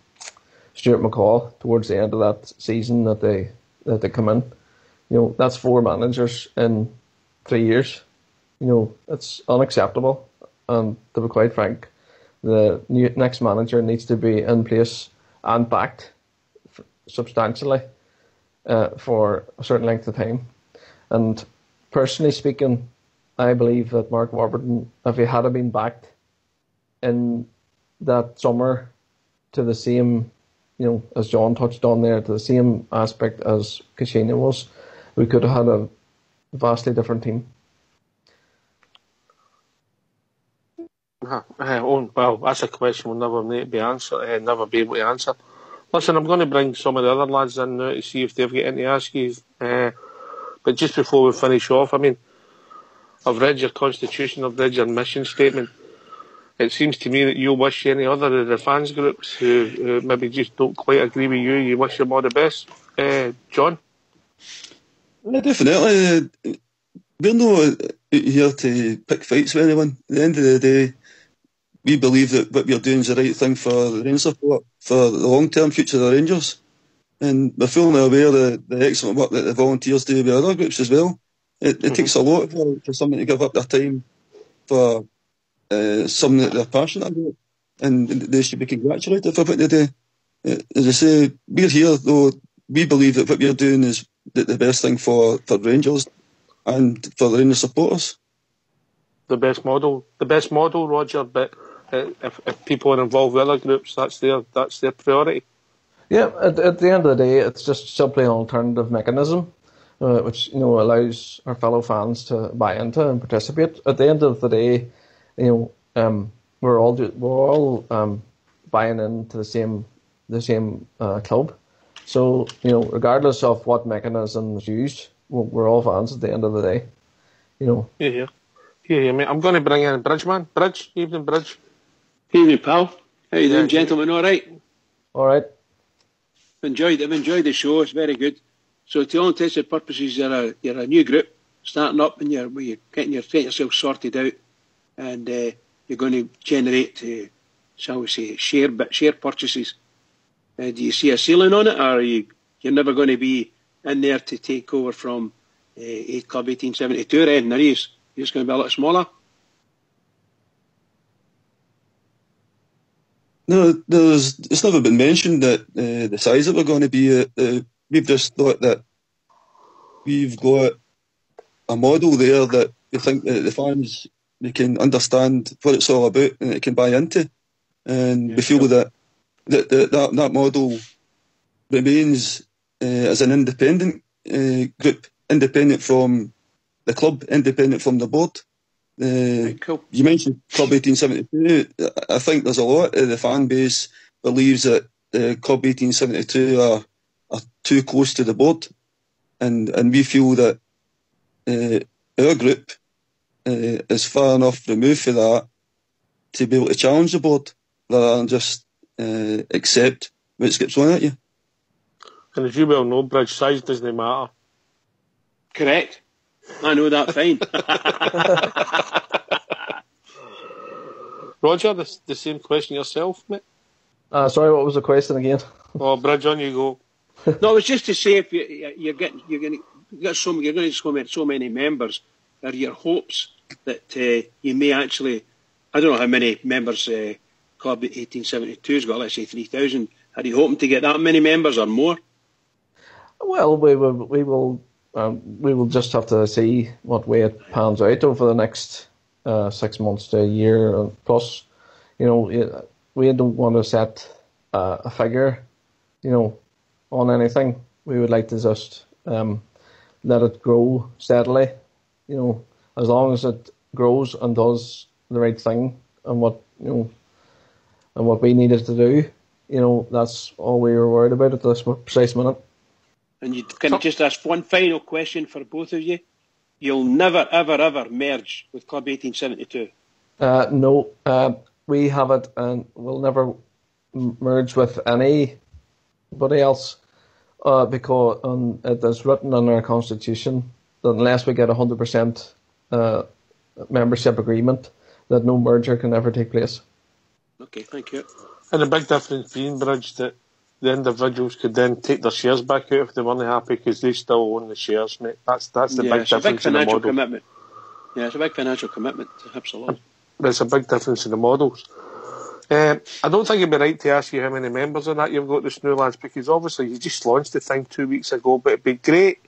McCall towards the end of that season that they come in, that's 4 managers in 3 years. It's unacceptable. And to be quite frank, the next manager needs to be in place and backed substantially for a certain length of time. And personally speaking, I believe that Mark Warburton, if he had been backed in that summer to the same, as John touched on there, to the same aspect as Kashina was, we could have had a vastly different team. Well, that's a question we'll never be able to answer. Listen, I'm going to bring some of the other lads in now to see if they've got anything to ask you. But just before we finish off, I've read your constitution, I've read your mission statement. It seems to me that you wish any other of the fans groups who maybe just don't quite agree with you wish them all the best. John? Definitely. We're not here to pick fights with anyone. At the end of the day, we believe that what we're doing is the right thing for the Rangers support, for the long-term future of the Rangers. And we're fully aware of the excellent work that the volunteers do with other groups as well. It takes a lot for someone to give up their time for something that they're passionate about, and they should be congratulated for what they do. As I say, we're here, though, we believe that what we're doing is the best thing for Rangers and for the Rangers supporters. The best model, Roger, but if people are involved with other groups, that's their priority. Yeah, at the end of the day, it's just simply an alternative mechanism, which allows our fellow fans to buy into and participate. At the end of the day, we're all buying into the same club. So regardless of what mechanism is used, we're all fans at the end of the day. Yeah, mate. I'm going to bring in Bridgeman. Evening, Bridge. Evening, pal. How you doing, gentlemen? All right. All right. I've enjoyed the show. It's very good. So, to all intents and purposes, you're a new group starting up, and you're getting yourself sorted out, and you're going to generate, shall we say, share purchases. Do you see a ceiling on it, or you're never going to be in there to take over from Club 1872 or anything? Are you just going to be a little smaller? No, it's never been mentioned that the size that we're going to be. We've just thought that we've got a model there that we think that the fans they can understand what it's all about and they can buy into, and we feel that model remains as an independent group, independent from the club, independent from the board. Cool. You mentioned Club 1872. I think there's a lot of the fan base believes that Club 1872 are too close to the board, and we feel that our group is far enough removed from that to be able to challenge the board rather than just accept what gets thrown at you. And as you well know, Bridge, size doesn't matter. Correct. I know that fine. Roger, the same question yourself, mate? Sorry, what was the question again? Oh, Bridge, on you go. No, it was just to say if you're going to so many members, are your hopes that you may actually, I don't know how many members Club 1872's got, let's say 3,000. Are you hoping to get that many members or more? Well, we will just have to see what way it pans out over the next 6 months to a year plus. We don't want to set a figure, on anything. We would like to just let it grow steadily. As long as it grows and does the right thing and what we needed to do, that's all we were worried about at this precise minute. And can I just ask one final question for both of you? You'll never, ever, ever merge with Club 1872? No, we have it, and we'll never merge with anybody else because it is written in our constitution that unless we get 100% membership agreement, that no merger can ever take place. Okay, thank you. And the big difference being, Bridge, that the individuals could then take their shares back out if they weren't happy because they still own the shares, mate. That's the big difference in the model. Commitment. Yeah, it's a big financial commitment, absolutely. But it's a big difference in the models. I don't think it'd be right to ask you how many members on that you've got, the Snoo lads, because obviously you just launched the thing 2 weeks ago, but it'd be great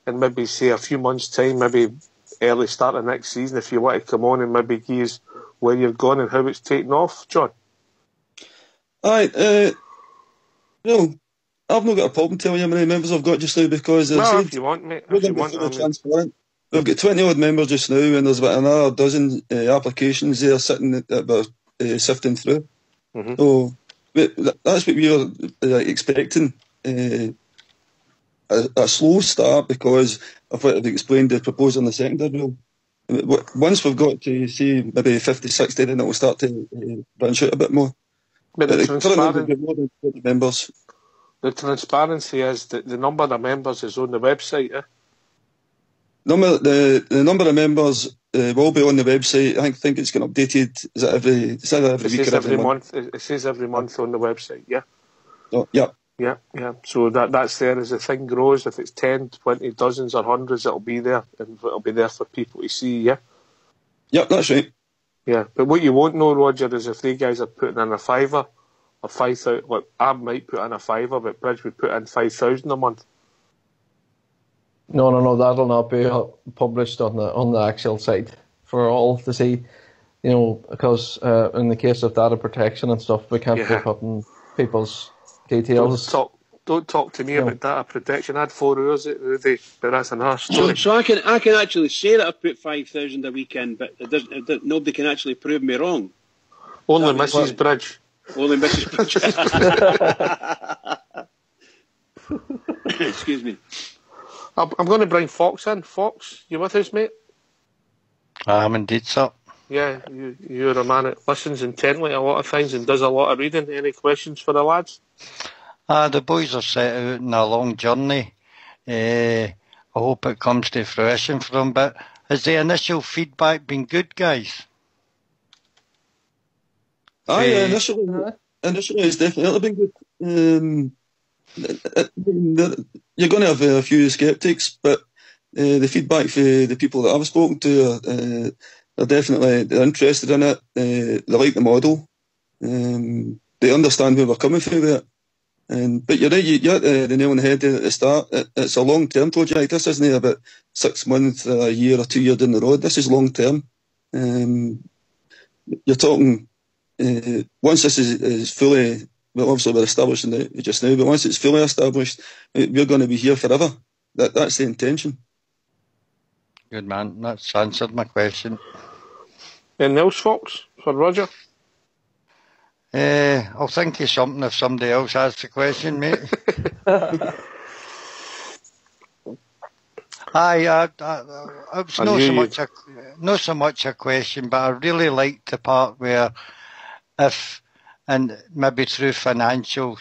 in maybe, say, a few months' time, maybe early start of next season, if you want to come on and maybe give us where you've gone and how it's taken off, John. Aye, well, I've not got a problem telling you how many members I've got just now, because if you want, mate. If you want, transparent. We've got 20 odd members just now, and there's about another dozen applications there sitting that we're sifting through. Mm-hmm. So that's what we were expecting. A slow start, because of what I've explained, the proposal in the secondary rule. Once we've got to, say, maybe 50, 60, then it will start to branch out a bit more. But currently more than 20 members. The transparency is that the number of members is on the website, eh? The number of members will be on the website. I think it's getting updated. Is it every week or every month? It says every month on the website, yeah. Oh, yeah. Yeah. So that's there as the thing grows. If it's 10, 20, dozens or hundreds, it'll be there. And it'll be there for people to see, yeah? Yep, that's right. Yeah, but what you won't know, Roger, is if they guys are putting in a fiver or 5,000, like I might put in a fiver, but Bridge would put in 5,000 a month. No, that'll not be published on the actual site for all to see, because in the case of data protection and stuff, we can't be putting people's details. Don't talk to me about data protection. I had 4 hours at the day, but that's another story. So I can actually say that I've put 5,000 a weekend, but nobody can actually prove me wrong. Only Mrs. Bridge. Only Mrs. Bridge. Excuse me. I'm going to bring Fox in. Fox, you with us, mate? I am indeed, sir. Yeah, you're a man that listens intently to a lot of things and does a lot of reading. Any questions for the lads? The boys are set out on a long journey. I hope it comes to fruition for them, but has the initial feedback been good, guys? Initially it's definitely been good. You're going to have a few sceptics, but the feedback for the people that I've spoken to, they're interested in it. They like the model. They understand where we're coming from with it. But you're right, you hit the nail on the head at the start. It's a long-term project. This isn't about 6 months, a year or 2 years down the road. This is long-term. You're talking, once this is fully, well, obviously we're establishing it just now, but once it's fully established, we're going to be here forever. That's the intention. Good man, that's answered my question. Anything else, Fox, for Roger? I'll think of something if somebody else asks the question, mate. It's not so much a question, but I really like the part where if, and maybe through financial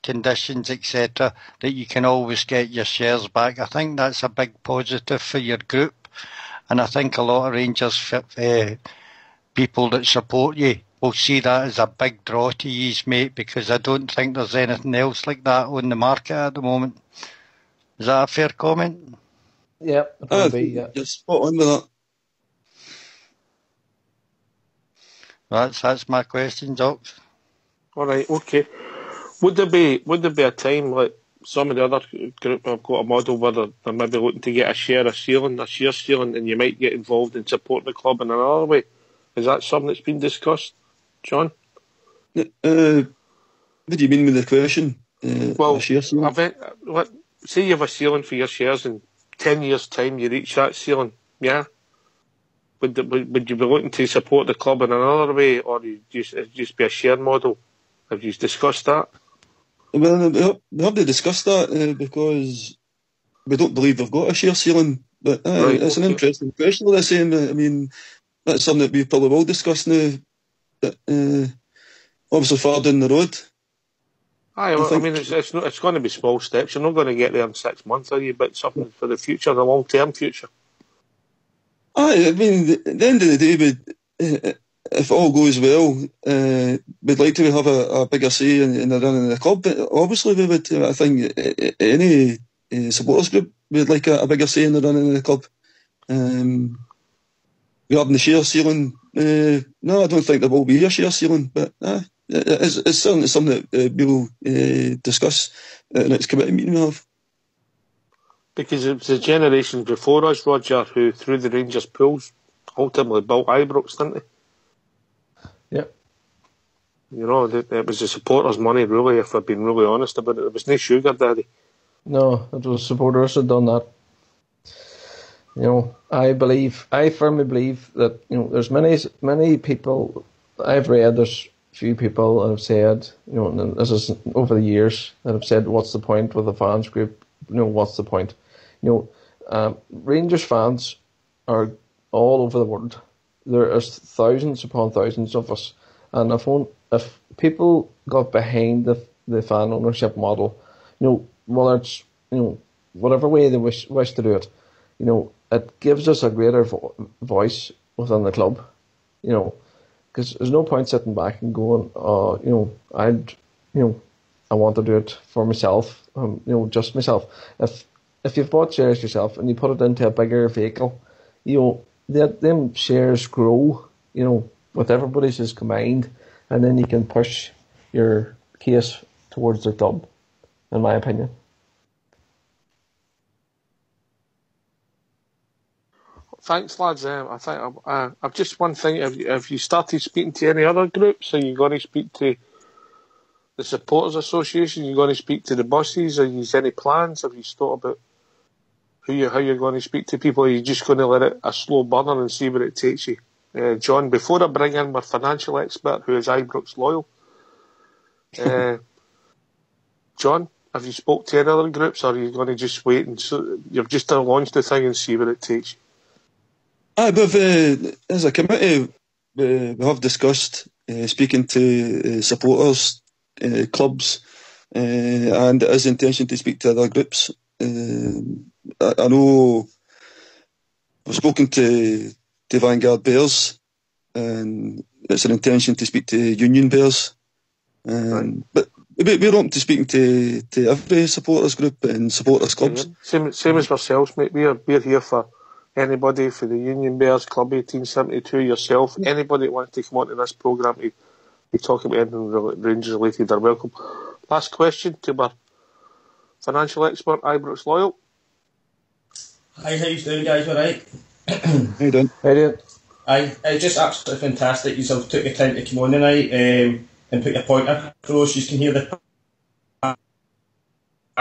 conditions, etc., that you can always get your shares back. I think that's a big positive for your group, and I think a lot of Rangers people that support you will see that as a big draw to you, mate, because I don't think there's anything else like that on the market at the moment. Is that a fair comment? Yeah, you're spot on with that. That's my question, Doc. All right, okay. Would there be a time like some of the other group have got a model where they're maybe looking to get a share ceiling, and you might get involved in supporting the club in another way? Is that something that's been discussed, John? What do you mean with the question? Well, share ceiling? Say you have a ceiling for your shares in 10 years' time, you reach that ceiling, yeah? Would you be looking to support the club in another way, or just be a share model? Have you discussed that? Well, we have to discuss that because we don't believe we've got a share ceiling. But it's an interesting question, what they're saying. I mean, that's something that we probably will discuss now. But, obviously, far down the road. I mean, it's going to be small steps. You're not going to get there in 6 months, are you? But something for the future, the long-term future. I mean, at the end of the day, if all goes well, we'd like to have a bigger say in the running of the club. But obviously, we would. I think any supporters group would like a bigger say in the running of the club. regarding the share ceiling, no, I don't think there will be a share ceiling, but it's certainly something that we'll discuss at the next committee meeting we have. Because it was the generation before us, Roger, who through the Rangers pools ultimately built Ibrox, didn't they? Yeah. You know, it was the supporters' money, really, if I've been really honest about it. There was no sugar daddy. No, it was supporters who had done that. You know, I firmly believe that, you know, there's many people, I've read, there's few people that have said, you know, and this is over the years, that have said, what's the point with the fans group? You know, what's the point? You know, Rangers fans are all over the world. There are thousands upon thousands of us. And if people got behind the fan ownership model, you know, whether it's, you know, whatever way they wish to do it, you know, it gives us a greater voice within the club, you know, because there's no point sitting back and going, you know, I want to do it for myself, you know, just myself. If you've bought shares yourself and you put it into a bigger vehicle, you know, them shares grow, you know, with everybody's is combined, and then you can push your case towards the club, in my opinion. Thanks, lads. I think I've just one thing. Have you started speaking to any other groups? Are you going to speak to the Supporters Association? Are you going to speak to the bosses? Are you any plans? Have you thought about how you're going to speak to people? Are you just going to let it a slow burner and see where it takes you? John, before I bring in my financial expert, who is Ibrox loyal, John, have you spoke to any other groups, or are you going to just wait and you've just launched the thing and see where it takes you? As a committee, we have discussed speaking to supporters, clubs, and it is the intention to speak to other groups. I know I've spoken to Vanguard Bears, and it's an intention to speak to Union Bears. Right. But we're open to speaking to every supporters group and supporters clubs. Yeah. Same as ourselves, mate. We're here for anybody, for the Union Bears, Club 1872, yourself, anybody that wants to come onto this programme to talk about anything Rangers related are welcome. Last question to my financial expert, Ibrox Loyal. Hi, how you doing, guys? All right? How you doing? How you doing? It's just absolutely fantastic. You took your time to come on tonight and put your point across. You can hear the not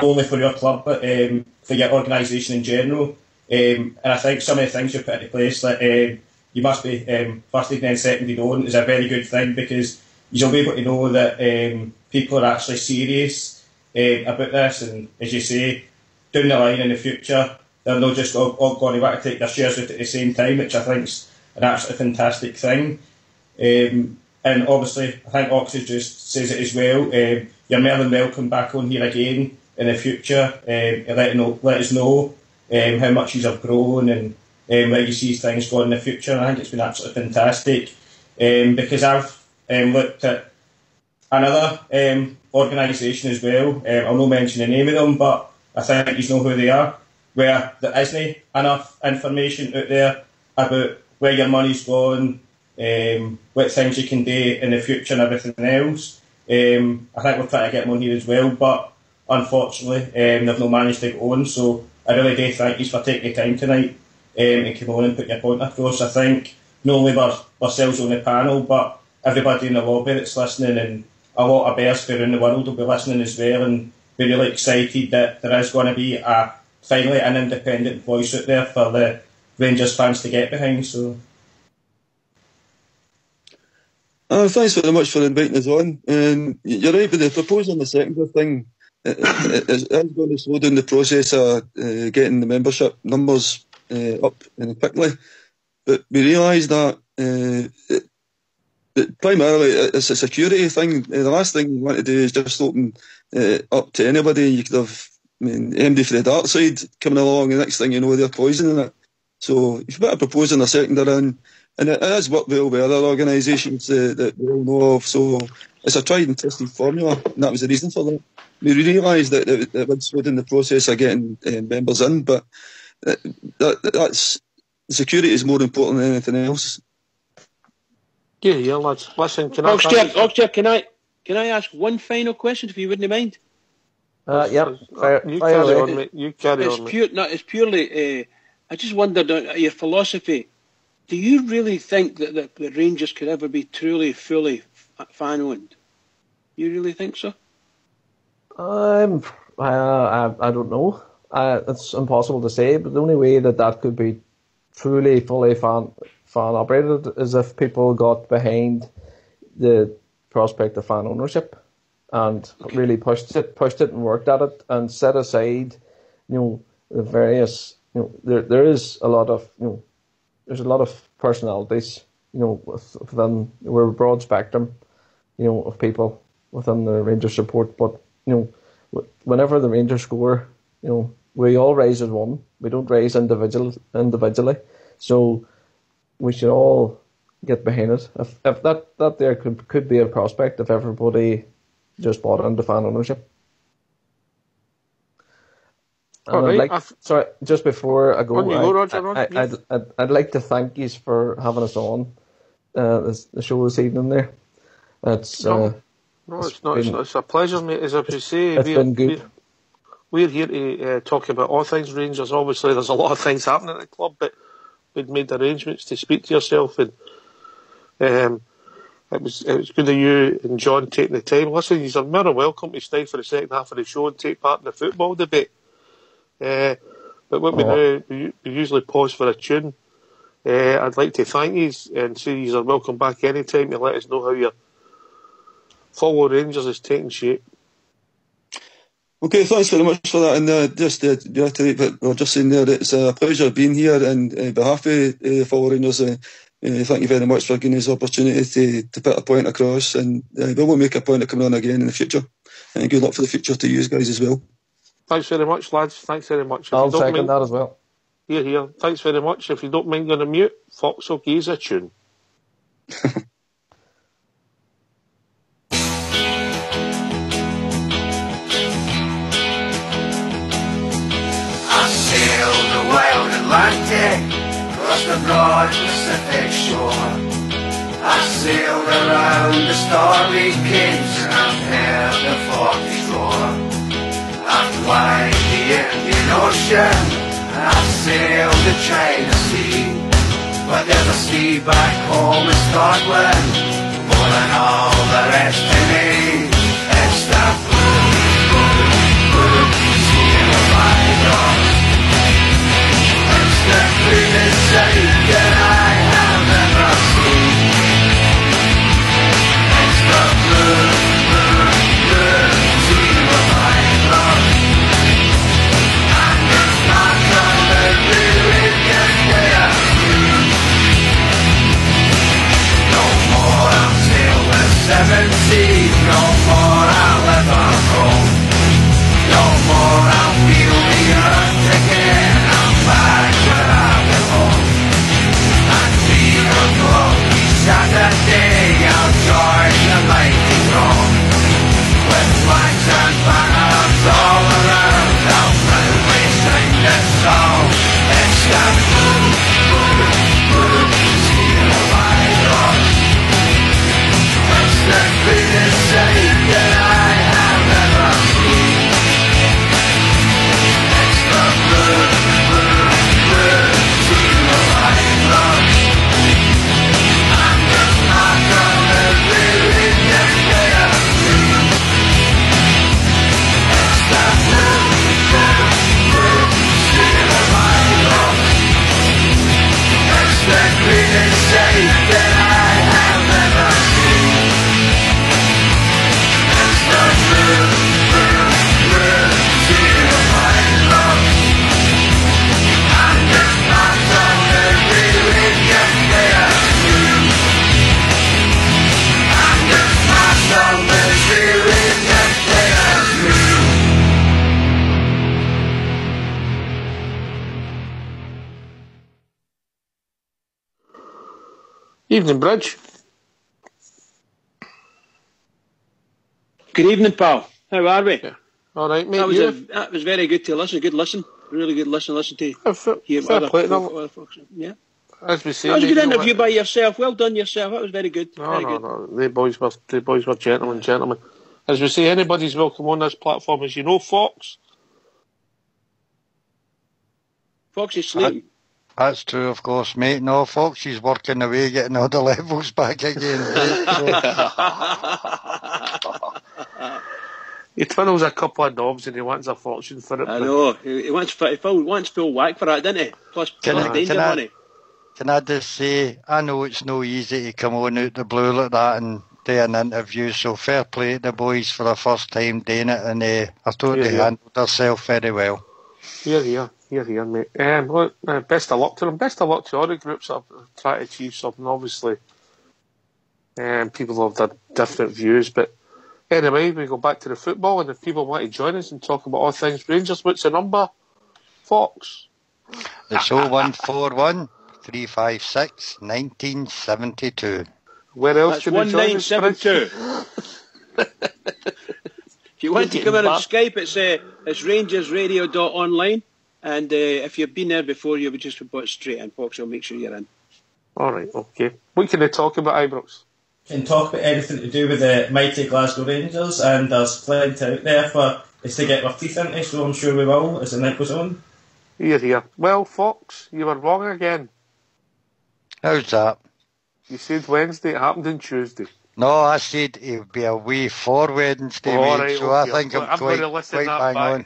only for your club but for your organisation in general. And I think some of the things you put into place that you must be first and then secondly on is a very good thing, because you'll be able to know that people are actually serious about this, and as you say, down the line in the future they're not just all going to want to take their shares out at the same time, which I think is an absolutely fantastic thing. And obviously I think Oxley just says it as well, you're more than welcome back on here again in the future, let us know how much you have grown and where you see things going in the future. And I think it's been absolutely fantastic, because I've looked at another organisation as well. I'll not mention the name of them, but I think you know who they are, where there isn't enough information out there about where your money's gone, what things you can do in the future and everything else. I think we're trying to get them on here as well, but unfortunately they've not managed to go on. So I really do thank you for taking the time tonight and come on and put your point across. I think not only ourselves on the panel, but everybody in the lobby that's listening, and a lot of bears around the world will be listening as well, and we're really excited that there is going to be finally an independent voice out there for the Rangers fans to get behind. So thanks very much for inviting us on. You're right with the proposal on the secondary thing. It's going to slow down the process of getting the membership numbers up quickly, but we realise that primarily it's a security thing. The last thing we want to do is just open up to anybody. You could have MD for the dark side coming along, and the next thing you know they're poisoning it. So if you put a proposal in a secondary in, and it has worked well with other organisations that we all know of, so it's a tried and tested formula, and that was the reason for that. We realised that it would slow down the process of getting members in, but that's security is more important than anything else. Yeah, lads. Listen, Oxter, can I ask one final question, if you wouldn't mind? You carry on, mate. It's purely. I just wondered your philosophy. Do you really think that the Rangers could ever be truly, fully fan-owned? You really think so? I don't know. It's impossible to say, but the only way that could be truly, fully fan operated is if people got behind the prospect of fan ownership and really pushed it and worked at it and set aside, the various, there is a lot of, there's a lot of personalities, within, we're a broad spectrum, of people within the Rangers support, but, whenever the Rangers score, we all raise as one. We don't raise individually. So we should all get behind it. If that there could be a prospect if everybody just bought into fan ownership. And sorry, just before I go, I'd like to thank you for having us on the show this evening. There, it's it's a pleasure, mate. As I say, it's been good. We're here to talk about all things Rangers. Obviously, there's a lot of things happening at the club, but we'd made arrangements to speak to yourself, and it was good of you and John taking the time. Listen, you're more welcome to stay for the second half of the show and take part in the football debate. But what we do, we usually pause for a tune. I'd like to thank you and say you're welcome back anytime to let us know how your follow Rangers is taking shape. Okay, thanks very much for that. And just to reiterate what we were just saying there, it's a pleasure being here. And on behalf of Follow Rangers, thank you very much for giving us the opportunity to put a point across. And we will make a point of coming on again in the future. And good luck for the future to you guys as well. Thanks very much, lads. Thanks very much. I'll second that as well. Here. Thanks very much. If you don't mind going to mute, Fox will give us a tune. Atlantic, across the broad Pacific shore. I sailed around the stormy capes and I've heard the 40s roar. I've climbed the Indian Ocean and I've sailed the China Sea. But there's a sea back home in Scotland, more than all the rest to me. It's the blue sea of my dogs. The cleanest sight that I have ever seen. It's the blue sea of my love. And it's not gonna really get there soon. No more I'll sail the seven seas. No more I'll ever roam. No more I'll feel the earth again. I'm back where I belong. And feel a glory Saturday. I'll join the mighty throng. With flags and banners all around, I'll proudly sing this song. It's the blue sea of my dogs. It's the greatest sight that I have ever seen. It's the blue sea of my love. And it's not gonna really get there soon. It's the blue sea of my love. It's the greatest sight that I have ever seen. It's the blue sea of my love. And it's not gonna really get there soon. And it's not gonna really get there soon. Evening, Bridge. Good evening, pal. How are we? Yeah. All right, mate. That was very good to listen. Good listen. Really good listen to. Fair play to them. Yeah. As we say, that was a good interview by yourself. Well done yourself. That was very good. No. The boys were gentlemen. As we say, anybody's welcome on this platform. As you know, Fox is sleeping. That's true, of course, mate. No, Foxy's working away, getting all the levels back again. He twiddles a couple of knobs and he wants a fortune for it. I know. He wants full whack for that, doesn't he? Plus danger money. Can I just say, I know it's no easy to come on out the blue like that and do an interview, so fair play to the boys for the first time doing it, and I thought they handled themselves very well. Here, mate. Look, best of luck to them. Best of luck to all the groups that try to achieve something, obviously. People have their different views, but anyway, we go back to the football, and if people want to join us and talk about all things Rangers, what's the number, Fox? It's 0141 356 1972. Where else can you join us? 1972. If you want to come in on Skype, it's RangersRadio.online. And if you've been there before, you'll be just put straight in, Fox. I'll make sure you're in. All right, okay. What can they talk about, Ibrox? Can talk about anything to do with the mighty Glasgow Rangers, and there's plenty out there for us to get our teeth into, so I'm sure we will as the night goes on. Here. Well, Fox, you were wrong again. How's that? You said Wednesday, it happened on Tuesday. No, I said it would be away for Wednesday, mate, right, so okay. I think I'm quite bang on.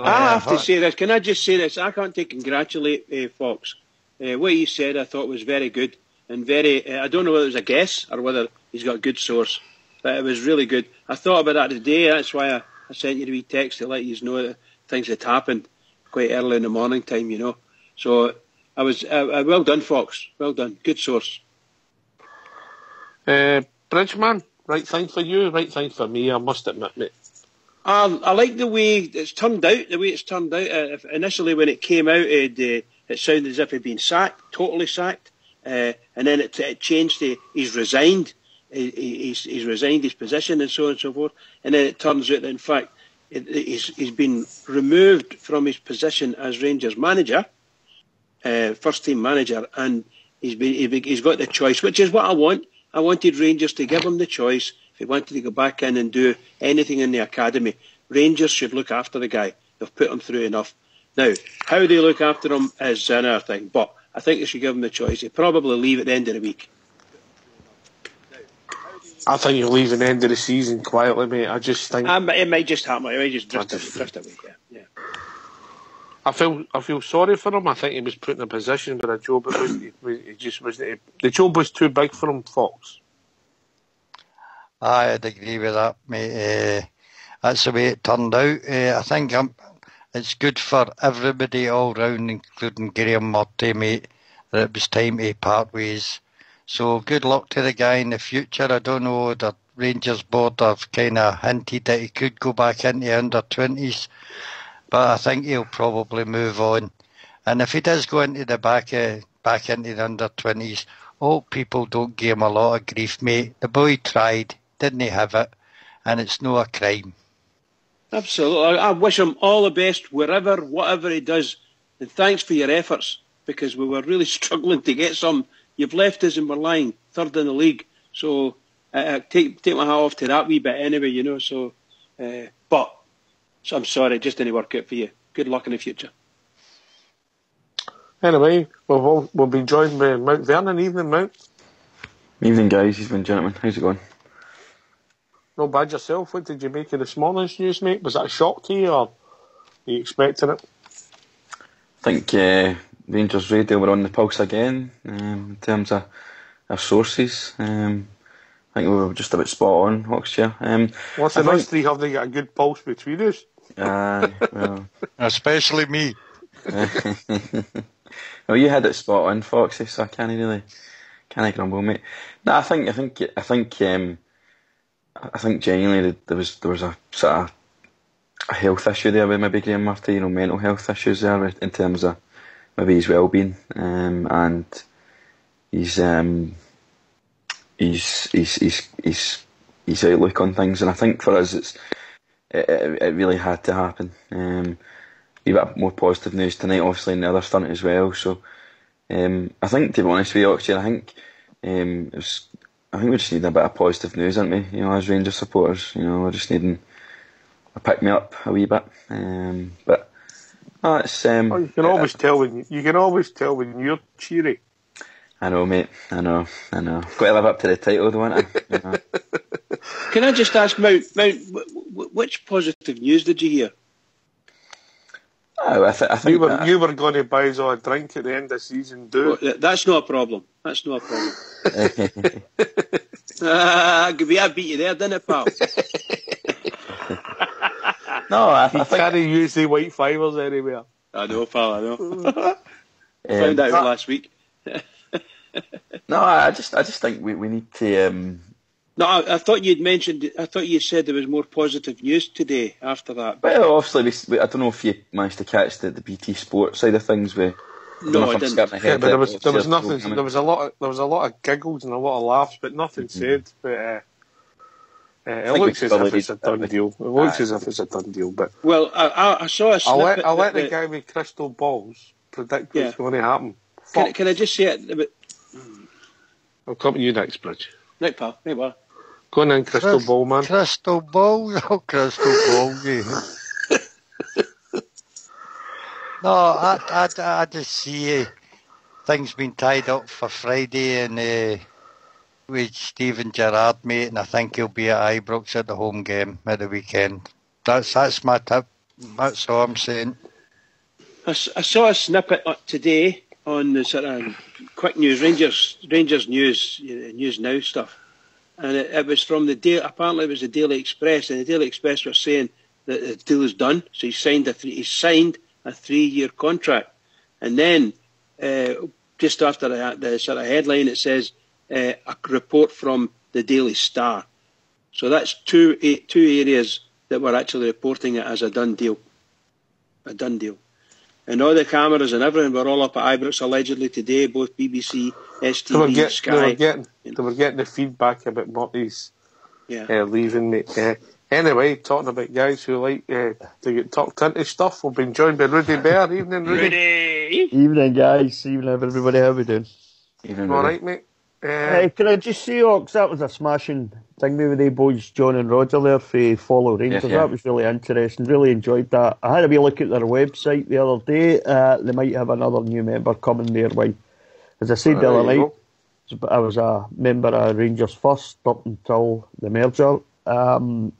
I have to say this. Can I just say this? I can't congratulate Fox. What he said I thought was very good and very... I don't know whether it was a guess or whether he's got a good source, but it was really good. I thought about that today. That's why I sent you a wee text to let you know that things had happened quite early in the morning time, you know. So I was... well done, Fox. Well done. Good source. Bridgeman, right thing for you, right thing for me, I must admit, mate. I like the way it's turned out. Initially, when it came out, it sounded as if he'd been sacked, totally sacked, and then it changed to he's resigned. He's resigned his position and so on and so forth. And then it turns out that in fact he's been removed from his position as Rangers manager, first team manager, and he's got the choice, which is what I want. I wanted Rangers to give him the choice. If he wanted to go back in and do anything in the academy, Rangers should look after the guy. They've put him through enough. Now, how they look after him is another thing, but I think they should give him the choice. He'd probably leave at the end of the week. I think he'll leave at the end of the season quietly, mate. I just think... it might just happen. It might just drift away, yeah. I feel sorry for him. I think he was put in a position where a job he just wasn't. The job was too big for him, Fox. I'd agree with that, mate. That's the way it turned out. I think it's good for everybody all round, including Graham Murty, mate, that it was time to part ways. So good luck to the guy in the future. I don't know, the Rangers board have kind of hinted that he could go back into under-20s. But I think he'll probably move on. And if he does go into the back into the under-20s, hope people don't give him a lot of grief, mate. The boy tried, didn't he have it? And it's no a crime. Absolutely. I wish him all the best whatever he does. And thanks for your efforts, because we were really struggling to get some. You've left us and we're lying third in the league. So take my hat off to that wee bit anyway, you know. So, but... So I'm sorry, it just didn't work out for you. Good luck in the future. Anyway, we'll be joined by Mount Vernon. Evening, Mount. Evening, guys. Evening, gentlemen. How's it going? Not bad yourself. What did you make of this morning's news, mate? Was that a shock to you, or were you expecting it? I think Rangers Radio were on the pulse again in terms of our sources. I think we were just about spot on, Hawkschair. What's the nice three have they got a good pulse between us? Well. Especially me. Well, you had it spot on, Foxy, so I can't grumble, mate. No, I think genuinely there was a sort of a health issue there with maybe Graham Murty, mental health issues there in terms of maybe his well-being, and his outlook on things. And I think for us, it really had to happen. wee bit more positive news tonight, obviously, in the other stunt as well. So I think, to be honest with you, Oxford, I think we just need a bit of positive news, don't we? You know, as Rangers supporters, you know, we're just needing a pick me up a wee bit. But no, it's. You can always tell when you're cheery. I know, mate. I know. Got to live up to the title, don't I? You know. Can I just ask, Mount, which positive news did you hear? Oh, I think you were going to buy us all a drink at the end of the season, dude. Well, that's not a problem. I beat you there, didn't it, pal? No, I think... can't use the white fibres anywhere. I know, pal, I know. Found out last week. No, I just think we need to... No, I thought you said there was more positive news today after that. Well, obviously, I don't know if you managed to catch the BT Sports side of things. No, I didn't. But there was nothing. There was a lot of giggles and a lot of laughs, but nothing said. But it looks as if it's a done deal. But well, I saw a snippet. I'll let the guy with crystal balls predict what's going to happen. Can I just say it? I'll come to you next, Bridge. Right, pal. Right, well. Go on then, crystal ball, man. Crystal ball? Oh, crystal ball, yeah. No, I just see things being tied up for Friday and with Stephen Gerrard, mate, and I think he'll be at Ibrox at the home game at the weekend. That's my tip. That's all I'm saying. I saw a snippet today on the sort of quick news, Rangers news now stuff. And it was from apparently it was the Daily Express, and the Daily Express were saying that the deal is done. So he signed a 3-year contract. And then, just after the sort of headline, it says, a report from the Daily Star. So that's two areas that were actually reporting it as a done deal. And all the cameras and everything were all up at Ibrox allegedly today, both BBC, STV, Sky. They were getting the feedback about Murty's leaving, mate. Anyway, talking about guys who like to get tucked into stuff, we've been joined by Rudy Bear. Evening, Rudy. Evening, guys. Evening, everybody. How are we doing? Evening, all right, mate. Can I just say, Ox, that was a smashing thing with the boys, John and Roger there, for Follow Rangers. Yeah. That was really interesting. Really enjoyed that. I had a wee look at their website the other day. They might have another new member coming their way. As I said the other night, I was a member of Rangers First up until the merger. And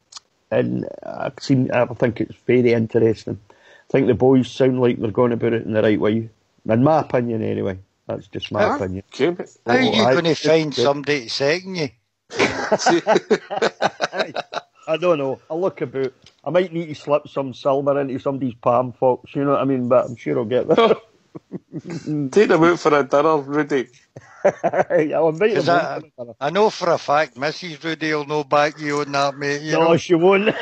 I think it's very interesting. I think the boys sound like they're going about it in the right way. In my opinion, anyway. That's just my opinion. How are you going to find somebody to second you? I don't know. I'll look about. I might need to slip some silver into somebody's palm, Fox. You know what I mean? But I'm sure I'll get there. Take them out for a dinner, Rudy. I'll invite them. I know for a fact Mrs. Rudy will know back you on that, mate. No, she won't.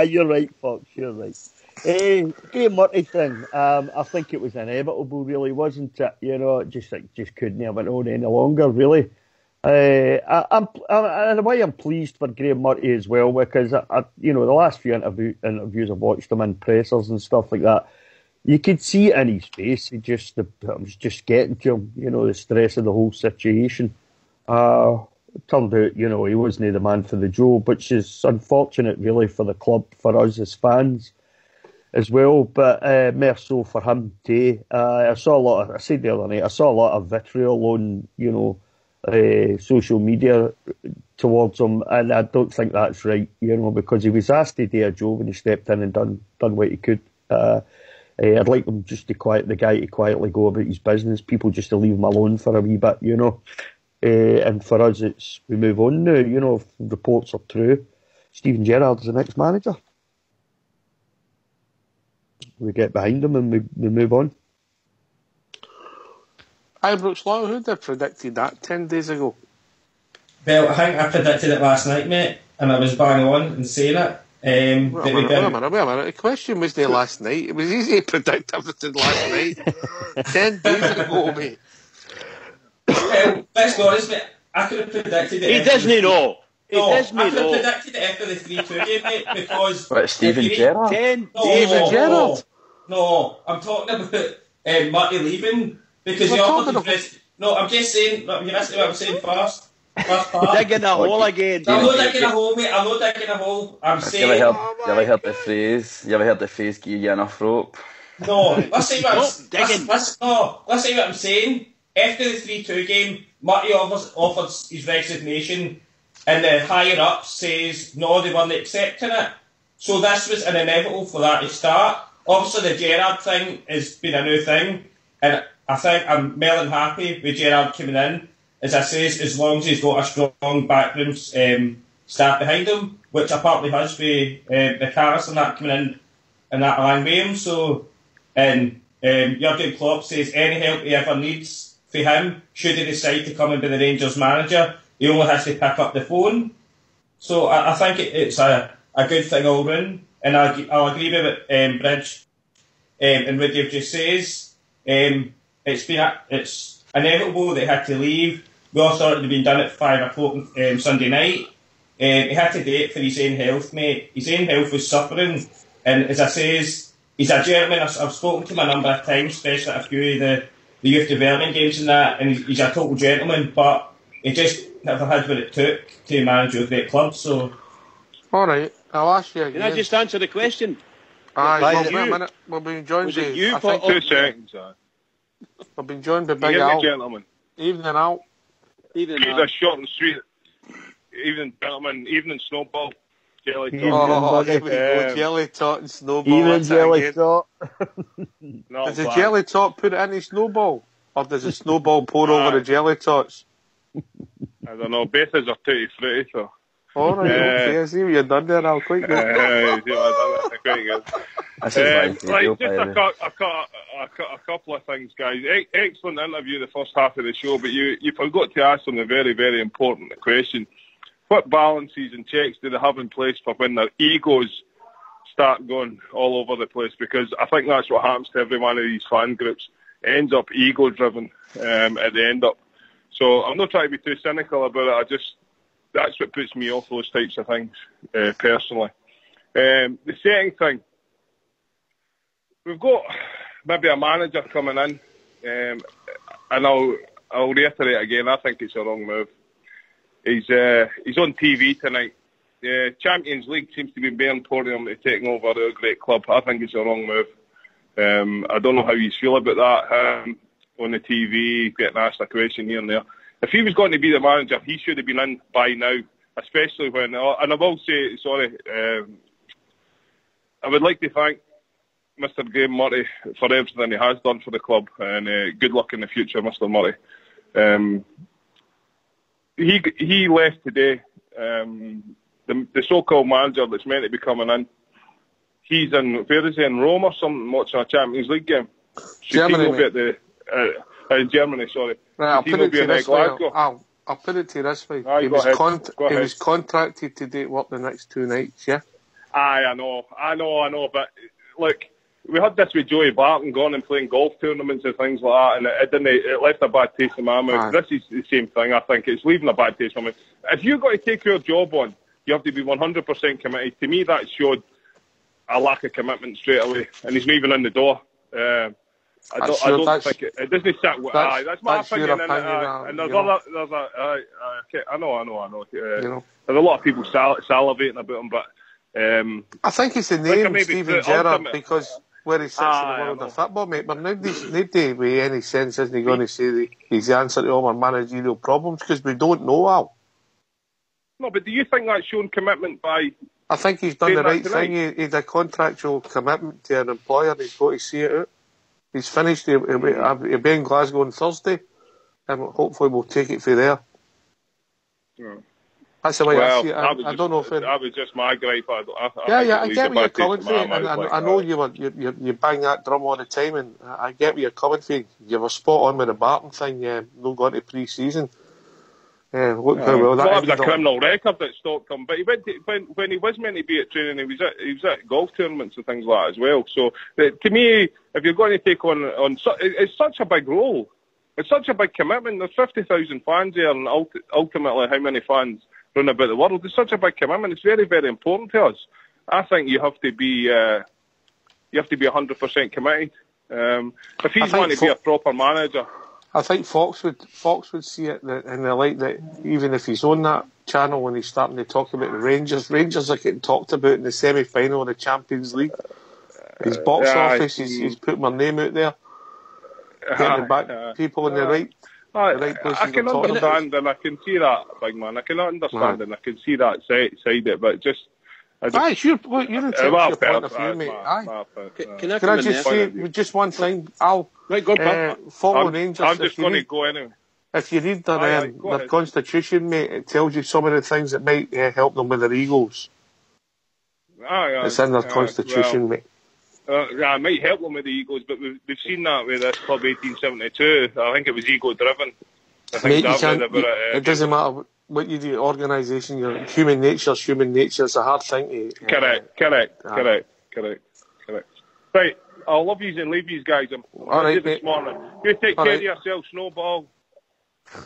You're right, Fox. You're right. Graham Murty thing, I think it was inevitable, really, wasn't it? You know, just couldn't have went on any longer, really. In a way, I'm pleased for Graham Murty as well, because the last few interviews I've watched him in pressers and stuff like that, you could see it in his face. It was just getting to him, the stress of the whole situation. It turned out, he wasn't the man for the job, which is unfortunate, really, for the club, for us as fans as well, but more so for him too. I said the other night, I saw a lot of vitriol on, social media towards him, and I don't think that's right, because he was asked to do a job and he stepped in and done what he could. I'd like him just to quietly go about his business, people just to leave him alone for a wee bit, and for us we move on now, if reports are true. Stephen Gerrard is the next manager. We get behind him and we move on. Ibrox Law, who'd have predicted that 10 days ago? Well, I think I predicted it last night, mate, and I was bang on in saying it. Wait a minute. The question was there last night. It was easy to predict everything last night. 10 days ago, mate. Let's be honest, mate. I could have predicted it. He doesn't know. I could have predicted it after the 3-2 game, mate, because... What, Steven Gerrard? Steven Gerrard? No, I'm talking about Marty leaving, because he offered his... No, I'm just saying, you listen to what I'm saying first. Digging a hole again. I'm not digging a hole, mate. I'm not digging a hole. I'm saying... You ever heard the phrase, give you enough rope? No, let's see what I'm saying. After the 3-2 game, Marty offered his resignation, and the higher up says no, they weren't accepting it. So this was an inevitable for that to start. Obviously, the Gerrard thing has been a new thing, and I think I'm more than happy with Gerrard coming in. As I say, as long as he's got a strong backroom staff behind him, which apparently has with the Carras and that coming in and that line with him. So, and Jurgen Klopp says any help he ever needs for him, should he decide to come and be the Rangers manager, he only has to pick up the phone. So I think it's a good thing all round, and I'll agree with what Bridge and what you've just says. It's inevitable that he had to leave. We all thought it had been done at 5 o'clock Sunday night. He had to do it for his own health, mate. His own health was suffering, and as I says, he's a gentleman. I've spoken to him a number of times, especially at a few of the youth development games and that, and he's a total gentleman, but he just never had what it took to manage a great club, so... Alright, I'll ask you again. Can I just answer the question? Wait a minute. We've been joined by... I think 2 seconds, We've been joined by Big Al. Gentlemen. Evening, Al. Evening, Keep this short and sweet. Evening, gentlemen. Evening, Snowball. Jelly Tot. Jelly Tot and Snowball. Even Jelly Tot. Does the Jelly Tot put it in his Snowball? Or does the Snowball pour over the Jelly Tots? I don't know. Both is are tutti frutti, so... Alright, okay. I see what you've done there, Al. Quite good. Quite good. Just a couple of things, guys. Excellent interview the first half of the show, but you forgot to ask them a very, very important question. What balances and checks do they have in place for when their egos start going all over the place? Because I think that's what happens to every one of these fan groups. It ends up ego-driven at the end up. So I'm not trying to be too cynical about it. That's what puts me off those types of things, personally. The second thing, we've got maybe a manager coming in, and I'll reiterate again, I think it's a wrong move. He's on TV tonight. Champions League seems to be more important to him to taking over our great club. I think it's a wrong move. I don't know how you feel about that. On the TV, getting asked a question here and there. If he was going to be the manager, he should have been in by now, especially when... And I will say, sorry, I would like to thank Mr. Graham Murray for everything he has done for the club, and good luck in the future, Mr. Murray. He left today. The so-called manager that's meant to be coming in, he's in, where is he, in Rome or something, watching a Champions League game? Germany, in Germany, sorry. Right, I'll put it to this way. I'll put it to this way. He was contracted to do work the next 2 nights, yeah? Aye, I know, but look, we had this with Joey Barton going and playing golf tournaments and things like that, and it left a bad taste in my mouth. This is the same thing, I think. It's leaving a bad taste in my mouth. If you've got to take your job on, you have to be 100% committed. To me, that showed a lack of commitment straight away, and he's moving in the door. I don't think it doesn't sit with... That's my opinion. And there's I know. There's a lot of people salivating about him, but... I think it's the name Steven Gerrard, because where he sits in the world of football, mate, but nobody with any sense isn't going to say that he's the answer to all our managerial problems, because we don't know, Al. No, but do you think that's shown commitment by... I think he's done the right thing. He had a contractual commitment to an employer, and he's got to see it out. He's finished. He'll be in Glasgow on Thursday, and hopefully we'll take it from there. Yeah. That's the way I see it. I don't know if that was just my gripe. I get where you're coming from, and I know you bang that drum all the time, and I get where you're coming from. You were spot on with the Barton thing. No going to pre-season. Look how well that was a criminal record that stopped him. But he went when he was meant to be at training, he was at golf tournaments and things like that as well. So to me, if you're going to take on it's such a big role. It's such a big commitment. There's 50,000 fans there, and ultimately, how many fans run about the world. It's such a big commitment. It's very, very important to us. I think you have to be 100% committed. If he's going to be a proper manager, I think Fox would see it in the light that even if he's on that channel and he's starting to talk about the Rangers are getting talked about in the semi-final of the Champions League. His box office, he's putting my name out there, getting back people in the right. I can understand and I can see that, big man. I can understand and I can see that side of it, but just. You're entitled to your point of view, mate. Can I just say just one thing, Al? Right, go follow Rangers. I'm just going to go anyway. If you read their constitution, mate, it tells you some of the things that might help them with their egos. It's in their constitution, mate. It might help them with the egos, but we've seen that with this club 1872. I think it was ego-driven. It doesn't matter what you do, organisation, your human nature's human nature. It's a hard thing to... Correct. Right, I'll love yous and leave yous, guys. I'm busy this morning. You take care of yourself, Snowball.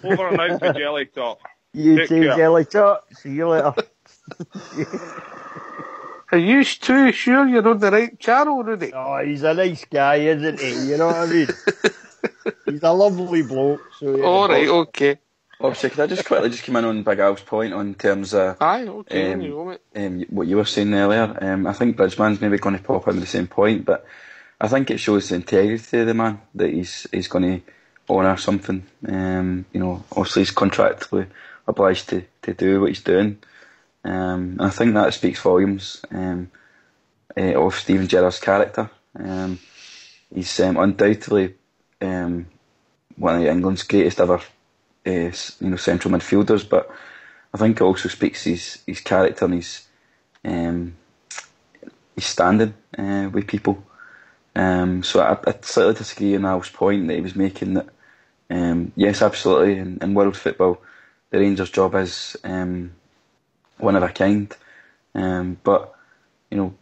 Over and out to Jelly Top. You too, Jelly Top. See you later. Are you too sure you're on the right channel, Rudy? Oh, he's a nice guy, isn't he? You know what I mean? He's a lovely bloke. So all right, okay. Obviously, could I just quickly come in on Big Al's point on terms of what you were saying earlier? I think Bridgman's maybe going to pop in with the same point, but I think it shows the integrity of the man that he's going to honour something. Obviously he's contractually obliged to do what he's doing. And I think that speaks volumes of Steven Gerrard's character. He's undoubtedly one of England's greatest ever central midfielders, but I think it also speaks his character and his standing with people. So I slightly disagree on Al's point that he was making that yes, absolutely, in world football the Rangers' job is one of a kind, but it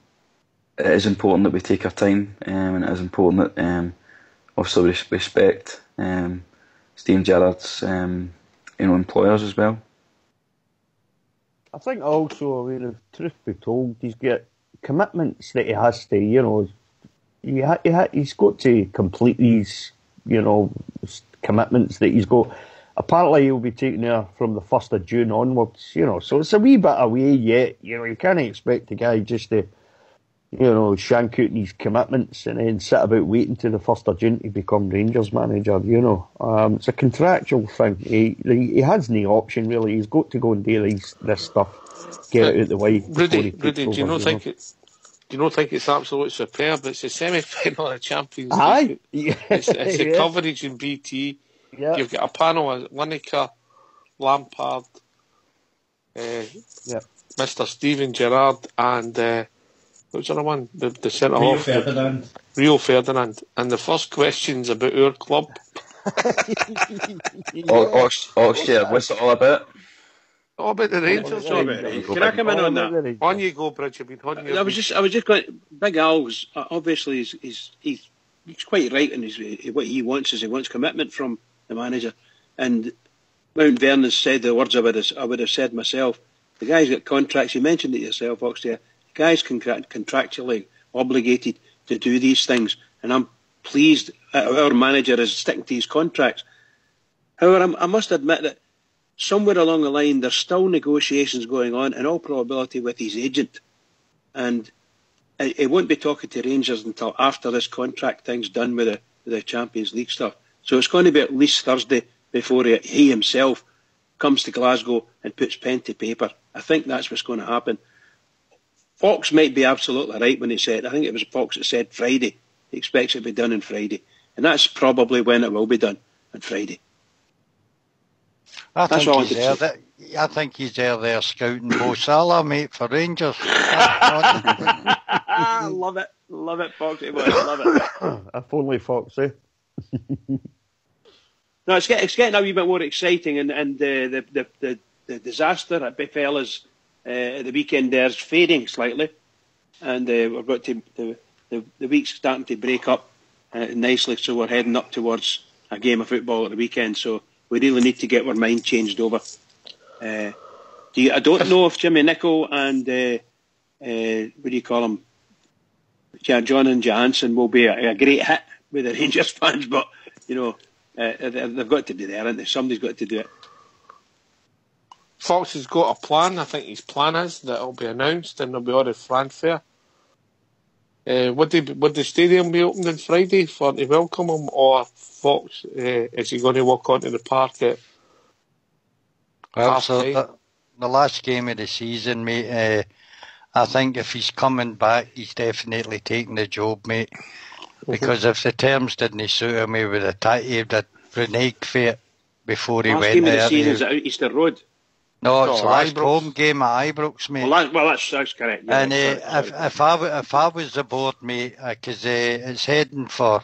is important that we take our time, and it is important that also respect Steven Gerrard's employers as well. I think also, if truth be told, he's got commitments that he has to, he's got to complete these, commitments that he's got. Apparently he'll be taking there from the 1st of June onwards, so it's a wee bit away yet. You can't expect the guy just to, shank out his commitments and then sit about waiting till the 1st of June to become Rangers manager, It's a contractual thing. He has no option, really. He's got to go and do this stuff, get it out the way. Rudy, do you not think it's absolutely superb? It's a semi-final of the Champions League. Aye. It's the coverage in BT. Yeah. You've got a panel of Lineker, Lampard, Mr. Steven Gerrard, and what's the other one? The centre half, Rio Ferdinand. And the first question's about our club. Oxford, what's it all about? All about the Rangers. Can I come in on that? On you go, Bridge. I was just going. Big Al's obviously he's quite right in what he wants is he wants commitment from the manager, and Mount Vernon's said the words I would have said myself. The guy's got contracts. You mentioned it yourself, Oxford. The guy's contractually obligated to do these things, and I'm pleased our manager is sticking to his contracts. However, I must admit that somewhere along the line there's still negotiations going on, in all probability with his agent, and he won't be talking to Rangers until after this contract thing's done with the Champions League stuff. So it's going to be at least Thursday before he himself comes to Glasgow and puts pen to paper. I think that's what's going to happen. Fox might be absolutely right when he said, I think it was Fox that said Friday. He expects it to be done on Friday. And that's probably when it will be done, on Friday. I think he's there scouting Mo Salah, mate, for Rangers. Love it, Foxy boy, love it. If only Foxy. No, it's getting a wee bit more exciting, and the disaster that befell us at the weekend there's fading slightly, and we've got the week's starting to break up nicely, so we're heading up towards a game of football at the weekend. So we really need to get our mind changed over to I don't know if Jimmy Nicholl and what do you call him, John and Johansson will be a great hit with the Rangers fans, but you know they've got to be there, haven't they? Somebody's got to do it. Fox has got a plan. I think his plan is that it'll be announced and there'll be all the fanfare. Would the stadium be opened on Friday to welcome him, or Fox is he going to walk onto the park at half time? The last game of the season, mate. I think if he's coming back, he's definitely taking the job, mate. Because if the terms didn't suit him, he would have reneged for it before he went there. Last game of the season is at Easter Road. No, it's the last home game at Ibrox, mate. Well, that's correct. Yeah, and if I was the board, mate, because it's heading for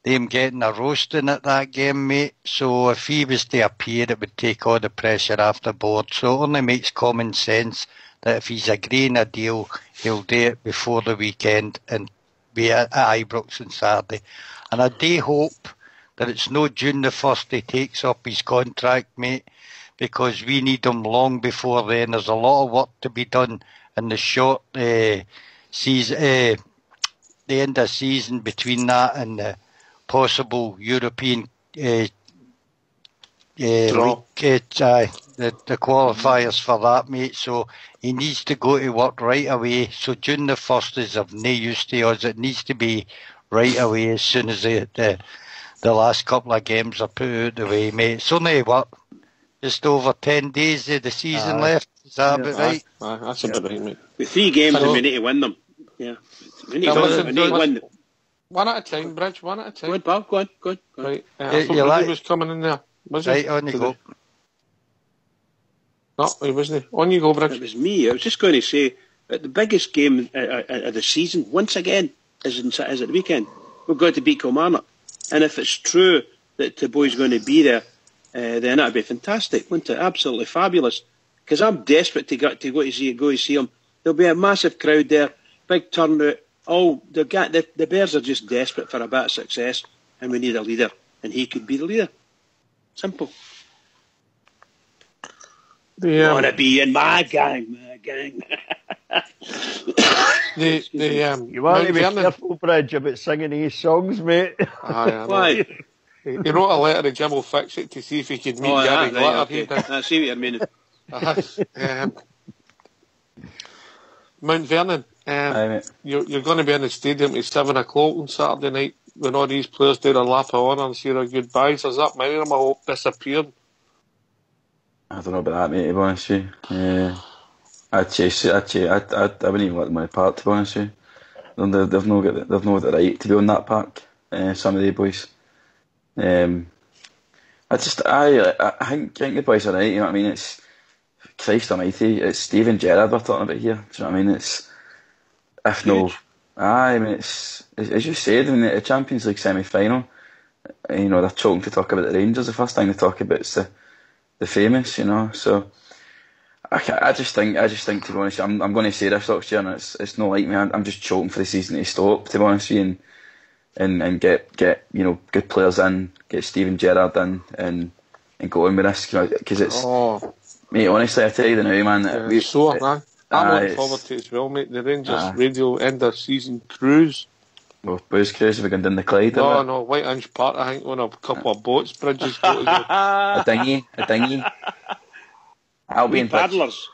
them getting a roasting at that game, mate. So if he was to appear, it would take all the pressure off the board. So it only makes common sense that if he's agreeing a deal, he'll do it before the weekend and be at Ibrox on Saturday. And I do hope that it's no June the 1st he takes up his contract, mate, because we need him long before then. There's a lot of work to be done in the short season, the end of season between that and the possible European league, the qualifiers for that, mate. So he needs to go to work right away. So June the 1st is of no use to us. It needs to be right away as soon as the last couple of games are put out the way, mate. It's only just over 10 days of the season left. Is that about right? That's about right, mate. With 3 games, and we need to win them. Yeah, we need to win them. One at a time, Bridge. One at a time. Go on, pal. Go on. Right. I thought Rudy was coming in there. Was right, he? on you go. No, he wasn't. On you go, Bridge. It was me. I was just going to say that the biggest game of the season, once again, is at the weekend. We've got to beat Kilmarnock. And if it's true that the boy's going to be there, then that'd be fantastic, wouldn't it? Absolutely fabulous. Because I'm desperate to go to see him. There'll be a massive crowd there, big turnout. The Bears are just desperate for a bit of success, and we need a leader, and he could be the leader. Simple. I want to be in my gang. You want to be careful, Bridge, about singing these songs, mate. Why? He wrote a letter to Jim will fix it to see if he could meet Gary Glitter. Okay. I see what you're meaning. Mount Vernon, you're going to be in the stadium at 7 o'clock on Saturday night when all these players do their lap of honour and say their goodbyes. There's that many of them, I hope, disappeared. I don't know about that, mate, to be honest with you. I'd chase it. I wouldn't even let them on the park, to be honest with you. They've not got the right to be on that park, some of the boys. I think the boys are right, you know what I mean? It's Christ almighty, it's Steve and Gerrard we're talking about here, do you know what I mean? It's, if no, I mean, it's, as you said, in the Champions League semi-final, you know, they're choking to talk about the Rangers. The first thing they talk about is the famous, you know, so I just think, to be honest, I'm going to say this next year, and it's not like me, I'm just choking for the season to stop, to be honest with you, and get you know, good players in, get Steven Gerrard in, and go on with this, you know, because it's, mate, honestly, I tell you now, man, I'm looking forward to it as well, mate. The Rangers Radio end of season cruise. Well, booze cruise, we're going down the Clyde. No, White Inch Park, I think, on a couple of boats, Bridges. A dinghy. I'll be in paddlers.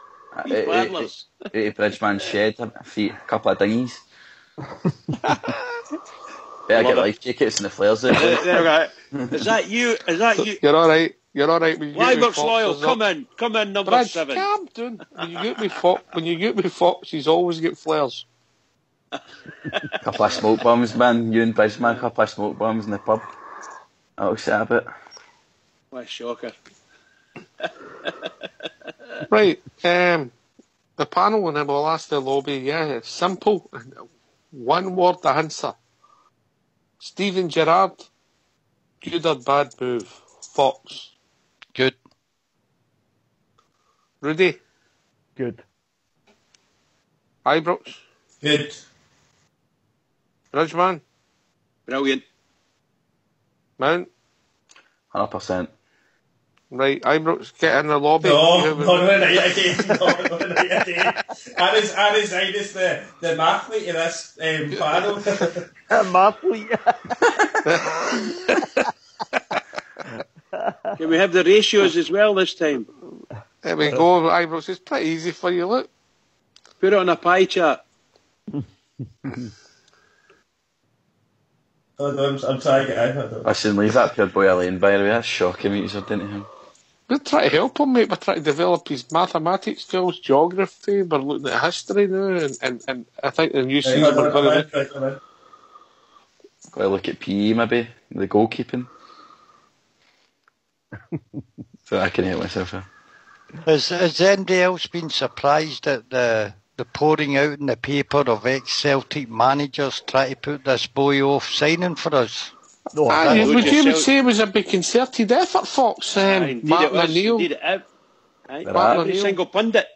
Bridgeman's shed, a couple of dinghies. Better get life jackets and the flares out. Is that you? You're alright. Liveworks Loyal, come in, number Bridge, 7. Calm down. When you get with Fox, he's always get flares. Couple of smoke bombs, man. You and Bridgeman, couple of smoke bombs in the pub. That'll set a bit. What a shocker. Right, the panel, and we'll ask the lobby, it's simple. One word answer. Steven Gerrard, good or bad move? Fox. Good. Rudy. Good. Ibrox. Good. Bridgeman. Brilliant. Mount. 100%. Right, Ibrox, get in the lobby. No, not right again. Not right again. Aaron's right is the mathlete of this panel. Mathlete. Can we have the ratios as well this time? There we go, Ibrox. It's pretty easy for you, look. Put it on a pie chart. I'm trying to get out. Listen, leave that pure boy alone, by the way. That's shocking what you're doing to him. We're trying to help him, mate. We're trying to develop his mathematics skills, geography. We're looking at history now, and I think the new season we're going to... Got to look at PE, maybe, the goalkeeping. So I can help myself here. Has anybody else been surprised at the pouring out in the paper of ex-Celtic managers trying to put this boy off signing for us? No, would you say it was a big concerted effort, Fox? Martin O'Neill. Every single pundit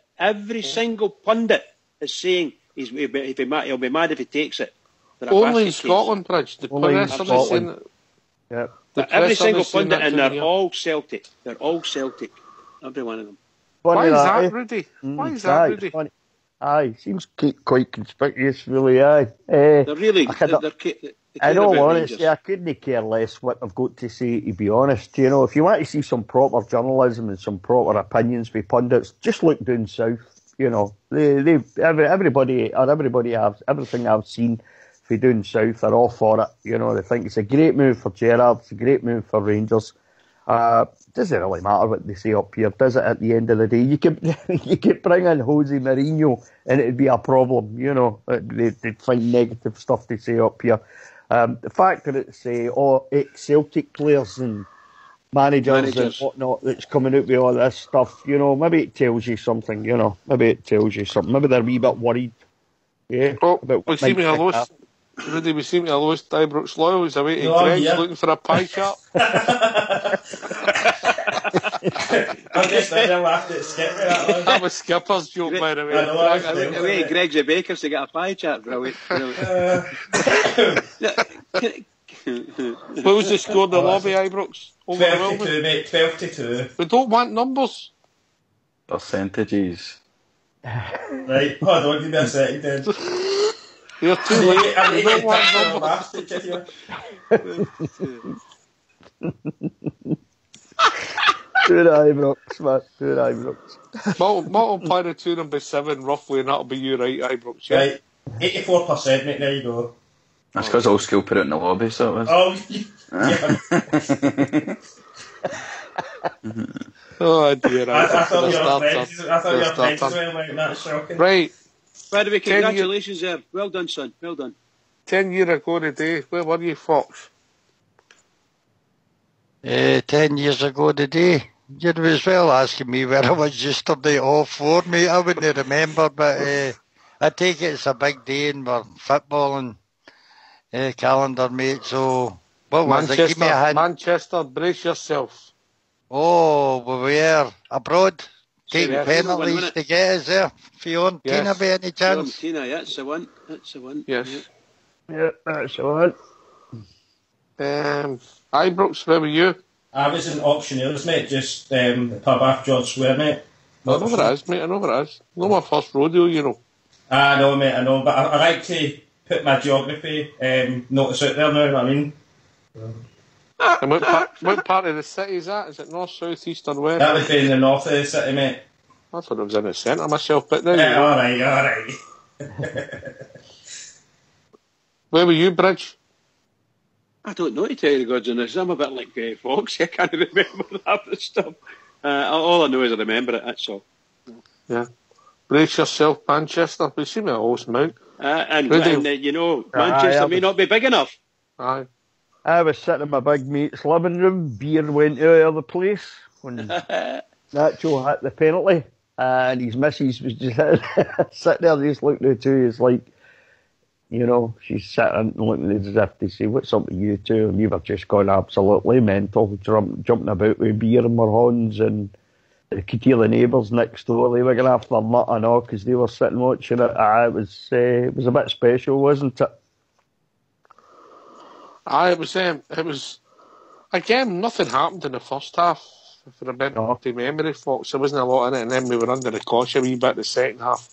is saying he'll be mad if he takes it. Only in Scotland, Bridge. The press are saying that. Yeah. Every single pundit, and they're all Celtic. They're all Celtic. Every one of them. Why is that, Rudy? Why is that, Rudy? Aye, seems quite conspicuous, really, aye. They're really... In all honesty, I couldn't care less what I've got to say, to be honest. You know, if you want to see some proper journalism and some proper opinions by pundits, just look down south. You know, everybody has everything I've seen for down south are all for it. You know, they think it's a great move for Gerrard, it's a great move for Rangers. Doesn't really matter what they say up here, does it? At the end of the day, you could bring in Jose Mourinho and it'd be a problem. You know, they'd find negative stuff to say up here. The fact that it's ex-Celtic players and managers and whatnot that's coming out with all this stuff, you know, maybe it tells you something. You know, maybe they're a wee bit worried. Yeah. Oh, we seem to have lost. Rudy, we seem to have lost Ibrox loyals away to Greg's looking for a pie chart. I'm just there laughing at Skip. That was Skipper's joke, by the way. I went away to Greg's at Baker's to get a pie chart. Brilliant. What was the score in the lobby, Ibrox? 12-2, mate. 12-2. We don't want numbers. Percentages. Right, hold on, give me a second then. You're too late. I don't want numbers. Two Ibrox, man. Two Ibrox. Multiply the 2 by 7 roughly, and that'll be you, right, Ibrox? Yeah? Right, 84%, mate. There you go. That's because all school put it in the lobby, so it was. Oh, yeah. Oh dear! I thought you were friends as well, mate. That's shocking. Right. By the way, congratulations there. Well done, son. Well done. 10 years ago today, where were you, Fox? 10 years ago today. You were as well asking me where I was yesterday off for, mate. I wouldn't remember, but I take it it's a big day in our footballing calendar, mate. So, what was it? Give me a hint. Manchester, brace yourself. Oh, we were abroad. Taking penalties to get us there. Fiorentina, by any chance? Fiorentina, yeah, that's the one. That's the one. Yes. Yeah, that's the one. Ibrox, where were you? I was in Auctioneers, mate, just the pub off George Square, mate. I know where it is, mate, I know where it is. Not my first rodeo, you know. I know, mate, I know, but I like to put my geography notice out there now, I mean. And what part of the city is that? Is it north, south, east or west? That would be in the north of the city, mate. I thought it was in the centre myself, but then... Yeah, alright. Where were you, Bridge? I don't know, to tell you the gods on this. I'm a bit like Fox. I can't remember half the stuff. All I know is I remember it, that's all. Yeah. Brace yourself, Manchester. We seem to have lost Mount. And you know, Manchester may not be big enough. Aye. I was sitting in my big mate's living room, beer went out of the place when Nacho hit the penalty, and his missus was just sitting there just looking at you. It's like, you know, she's sitting and looking as if to say, what's up with you two? And we were just going absolutely mental, jumping about with beer in our hands, and you could hear the neighbours next door, they were going after their nut and all because they were sitting watching it. It was a bit special, wasn't it? It was again, nothing happened in the first half. if I remember to memory, Fox. There wasn't a lot in it, and then we were under the cosh a wee bit the second half.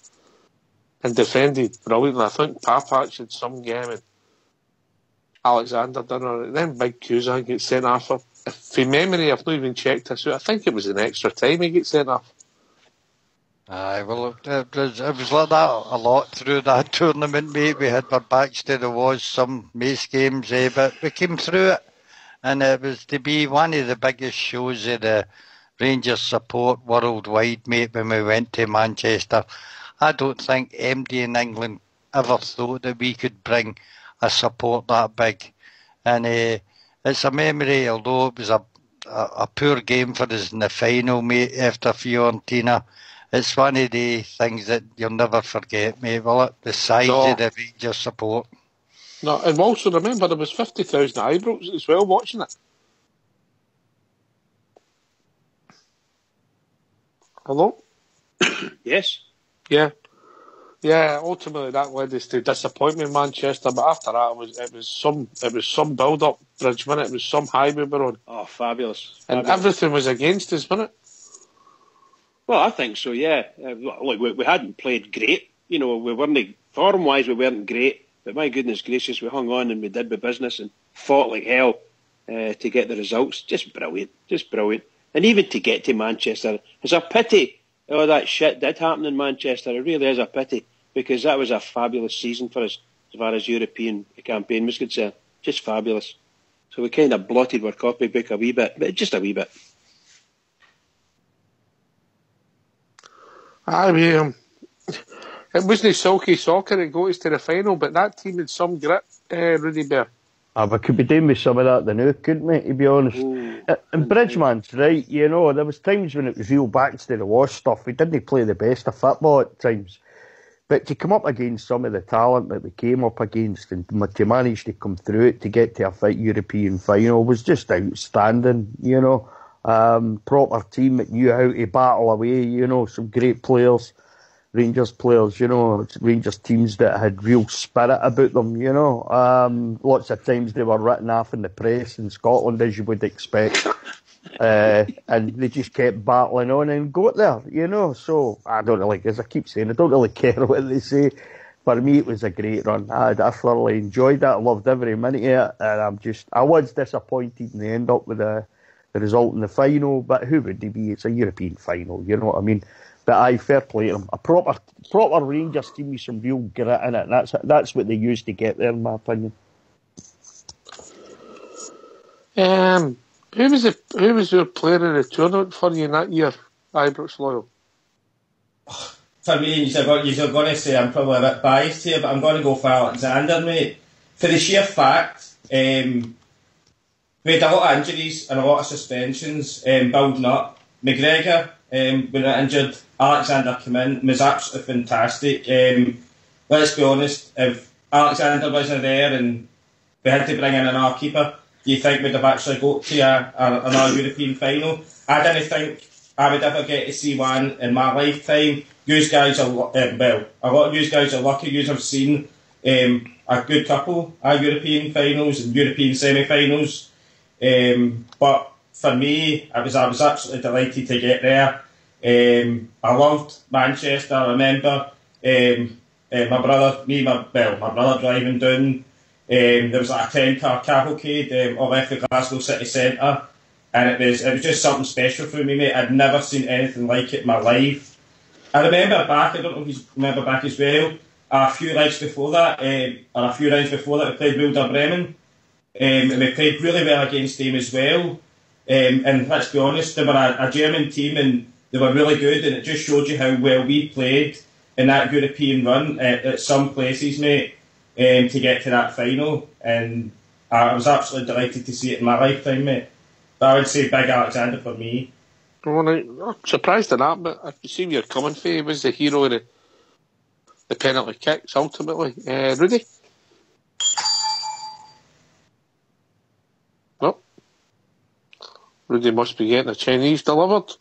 And defended brilliantly. I think Papac had some game, and Alexander done on it. Then Big Cusack gets sent off. From memory, I've not even checked this out. I think it was an extra time he gets sent off. Aye, well, it was like that a lot through that tournament, mate. We had our backs to the walls, some mace games, but we came through it. And it was to be one of the biggest shows of the Rangers support worldwide, mate, when we went to Manchester. I don't think MD in England ever thought that we could bring a support that big. And it's a memory, although it was a poor game for us in the final, mate, after Fiorentina. It's one of the things that you'll never forget, mate, will it? The size of the Rangers support. No, and also remember there was 50,000 Ibrox as well watching it. Hello? Yes. Yeah. Yeah, ultimately that led us to disappointment in Manchester, but after that it was some build up, Bridge, wasn't it? It was some high we were on. Oh, fabulous. And everything was against us, wasn't it? Well, I think so, yeah. Look, we hadn't played great. You know, we weren't, form wise we weren't great. But my goodness gracious, we hung on and we did the business and fought like hell to get the results. Just brilliant. And even to get to Manchester, it's a pity all that shit did happen in Manchester. It really is a pity, because that was a fabulous season for us as far as European campaign was concerned. Just fabulous. So we kind of blotted our copybook a wee bit, but just a wee bit. It wasn't silky soccer that got us to the final, but that team had some grit, Rudy Bear. We could be doing with some of that now, couldn't we, to be honest? And Bridgman's right, you know, there was times when it was real backs to the wall stuff. We didn't play the best of football at times. But to come up against some of the talent that we came up against and to manage to come through it, to get to a European final was just outstanding, you know. Proper team that knew how to battle away, you know, some great players. Rangers players, you know, Rangers teams that had real spirit about them, you know. Lots of times they were written off in the press in Scotland, as you would expect. And they just kept battling on and got there, you know. So, I don't really, as I keep saying, I don't really care what they say. For me, it was a great run. I thoroughly enjoyed it. I loved every minute of it. And I was disappointed in the end up with the result in the final, but who would they be? It's a European final, you know what I mean? But fair play to them. A proper Rangers team with some real grit in it. That's what they used to get there, in my opinion. Who was your player in the tournament for you in that year, Ibrox Loyal? For me, you're going to say I'm probably a bit biased here, but I'm going to go for Alexander, mate. For the sheer fact, we had a lot of injuries and a lot of suspensions building up. McGregor, when injured, Alexander came in, was absolutely fantastic. Let's be honest, if Alexander wasn't there and we had to bring in another keeper, do you think we'd have actually got to another European final? I didn't think I would ever get to see one in my lifetime. You guys are, a lot of you guys are lucky. You have seen a good couple of European finals and European semi-finals. But for me, I was absolutely delighted to get there. I loved Manchester. I remember my brother driving down. There was like a 10-car cavalcade all left the Glasgow city centre, and it was just something special for me, mate. I'd never seen anything like it in my life. I remember back, I don't know if you remember back as well, a few rounds before that, we played Werder Bremen, and we played really well against them as well. And let's be honest, they were a German team and they were really good, and it just showed you how well we played in that European run at some places, mate, to get to that final. And I was absolutely delighted to see it in my lifetime, mate. But I would say Big Alexander for me. Well, I'm surprised at that, but I can see where you're coming from. He was the hero of the penalty kicks, ultimately. Rudy? No. Rudy must be getting a Chinese delivered.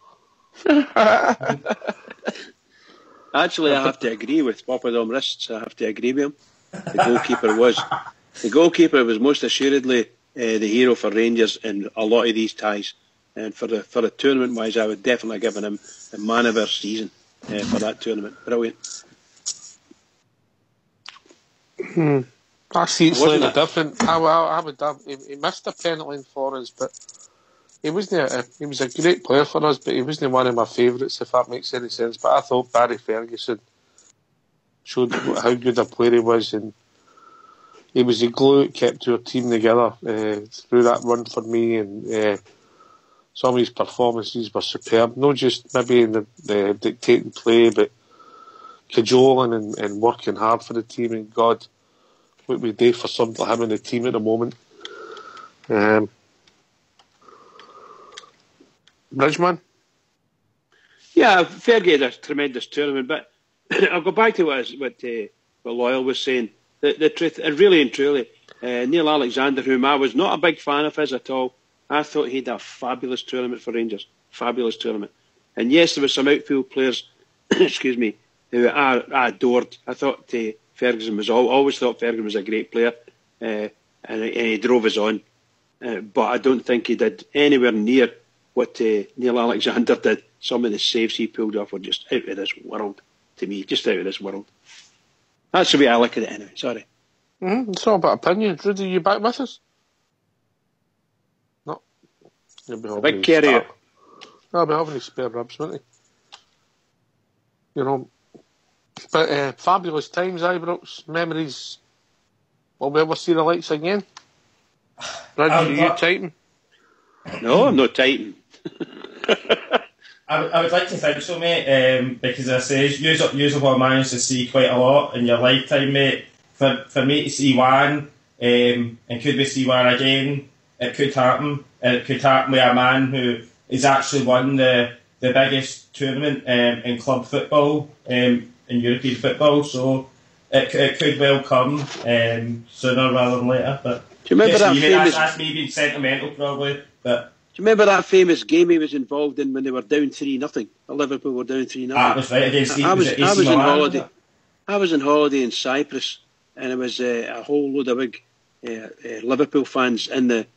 Actually, I have to agree with Papadom Wrists. I have to agree with him. The goalkeeper was most assuredly the hero for Rangers in a lot of these ties. And for the tournament wise, I would definitely have given him the man of our season for that tournament. Brilliant. I see it slightly different. I would have. He missed a penalty for us, but he was a great player for us, but he wasn't one of my favourites, if that makes any sense. But I thought Barry Ferguson showed how good a player he was, and he was the glue that kept our team together through that run for me, and some of his performances were superb. Not just maybe in the dictating play, but cajoling and working hard for the team, and God, what we do for something like him in the team at the moment. Bridgman? Yeah, Fergie had a tremendous tournament, but I'll go back to what Loyal was saying. The truth, and really and truly, Neil Alexander, whom I was not a big fan of his at all, I thought he'd a fabulous tournament for Rangers. Fabulous tournament. And yes, there were some outfield players, excuse me, who I adored. I thought Ferguson always thought Ferguson was a great player, and he drove us on. But I don't think he did anywhere near what Neil Alexander did. Some of the saves he pulled off were just out of this world, to me, just out of this world. That's the way I look at it anyway, sorry. It's all about opinion. Rudy, you back with us? No. Big carrier. I'll be having his spare ribs, won't he? You know. But fabulous times, Ibrox. Memories. Will we ever see the lights again? Bridge, are you tighten? No, I'm not tighten. I would like to think so, mate, because as I say, you have managed to see quite a lot in your lifetime, mate. For me to see one, and could we see one again, it could happen. And it could happen with a man who has actually won the biggest tournament in club football, in European football, so it could well come sooner rather than later. But do you remember that famous... That's me being sentimental, probably, but... Do you remember that famous game he was involved in when they were down 3-0? Liverpool were down 3-0. That was right against I was on holiday. I was on holiday in Cyprus, and it was a whole load of big Liverpool fans in the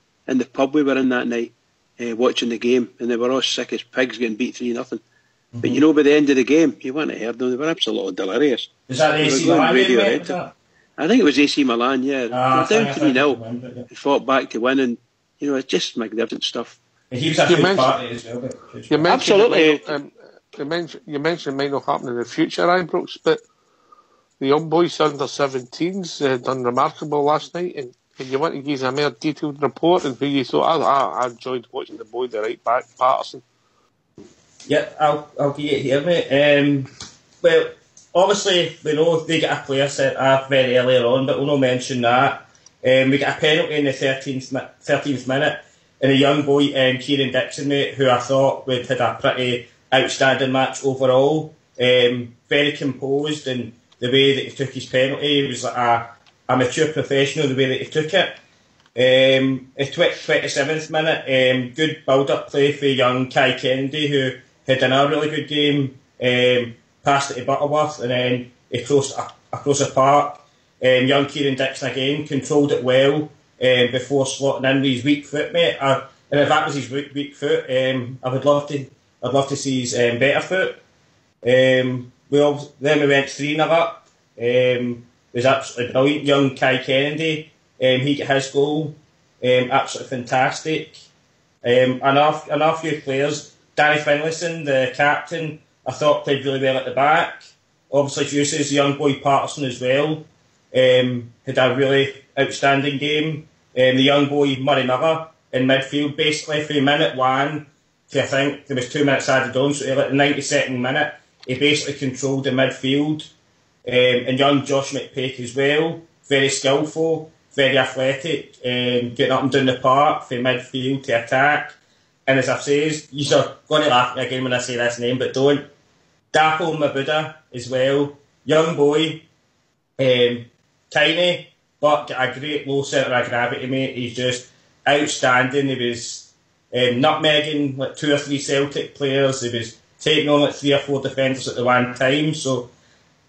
pub we were in that night, watching the game, and they were all sick as pigs getting beat 3-0. Mm-hmm. But you know, by the end of the game, you wouldn't have heard them. They were absolutely delirious. Is that the AC Milan game? I think it was AC Milan. Yeah, they were down 3-0. They fought back to win, and you know, it's just magnificent stuff. He was a good party as well. Absolutely. You mentioned it might not happen in the future, Ibrox, but the young boys under 17s done remarkable last night, and you want to give a more detailed report and who you thought. I enjoyed watching the boy, the right back, Patterson. Yeah, I'll give it here, mate. Well, obviously we know they get a player set off very earlier on, but we'll not mention that. We get a penalty in the 13th minute. And a young boy, Kieran Dixon, mate, who I thought would had a pretty outstanding match overall. Very composed, and the way that he took his penalty, he was like a mature professional, the way that he took it. The 27th minute, good build-up play for young Kai Kennedy, who had done a really good game, passed it to Butterworth, and then he crossed a park. Young Kieran Dixon again controlled it well. Before slotting in with his weak foot, mate. And if that was his weak foot, I'd love to see his better foot. Then we went 3-0 up. It was absolutely brilliant. Young Kai Kennedy, he got his goal. Absolutely fantastic. And a few players. Danny Finlayson, the captain, I thought played really well at the back. Obviously, Hughes, the young boy Patterson as well. Had a really outstanding game. The young boy Murray Miller in midfield, basically from minute 1 to I think there was 2 minutes added on, so at the 92nd minute he basically controlled the midfield. And young Josh McPake as well, very skillful, very athletic, getting up and down the park from midfield to attack. And as I've said, you're going to laugh at me again when I say this name, but don't. Dapo Mabuda as well, young boy, tiny, but got a great low centre of gravity, mate. He's just outstanding. He was nutmegging like 2 or 3 Celtic players. He was taking on like 3 or 4 defenders at the one time. So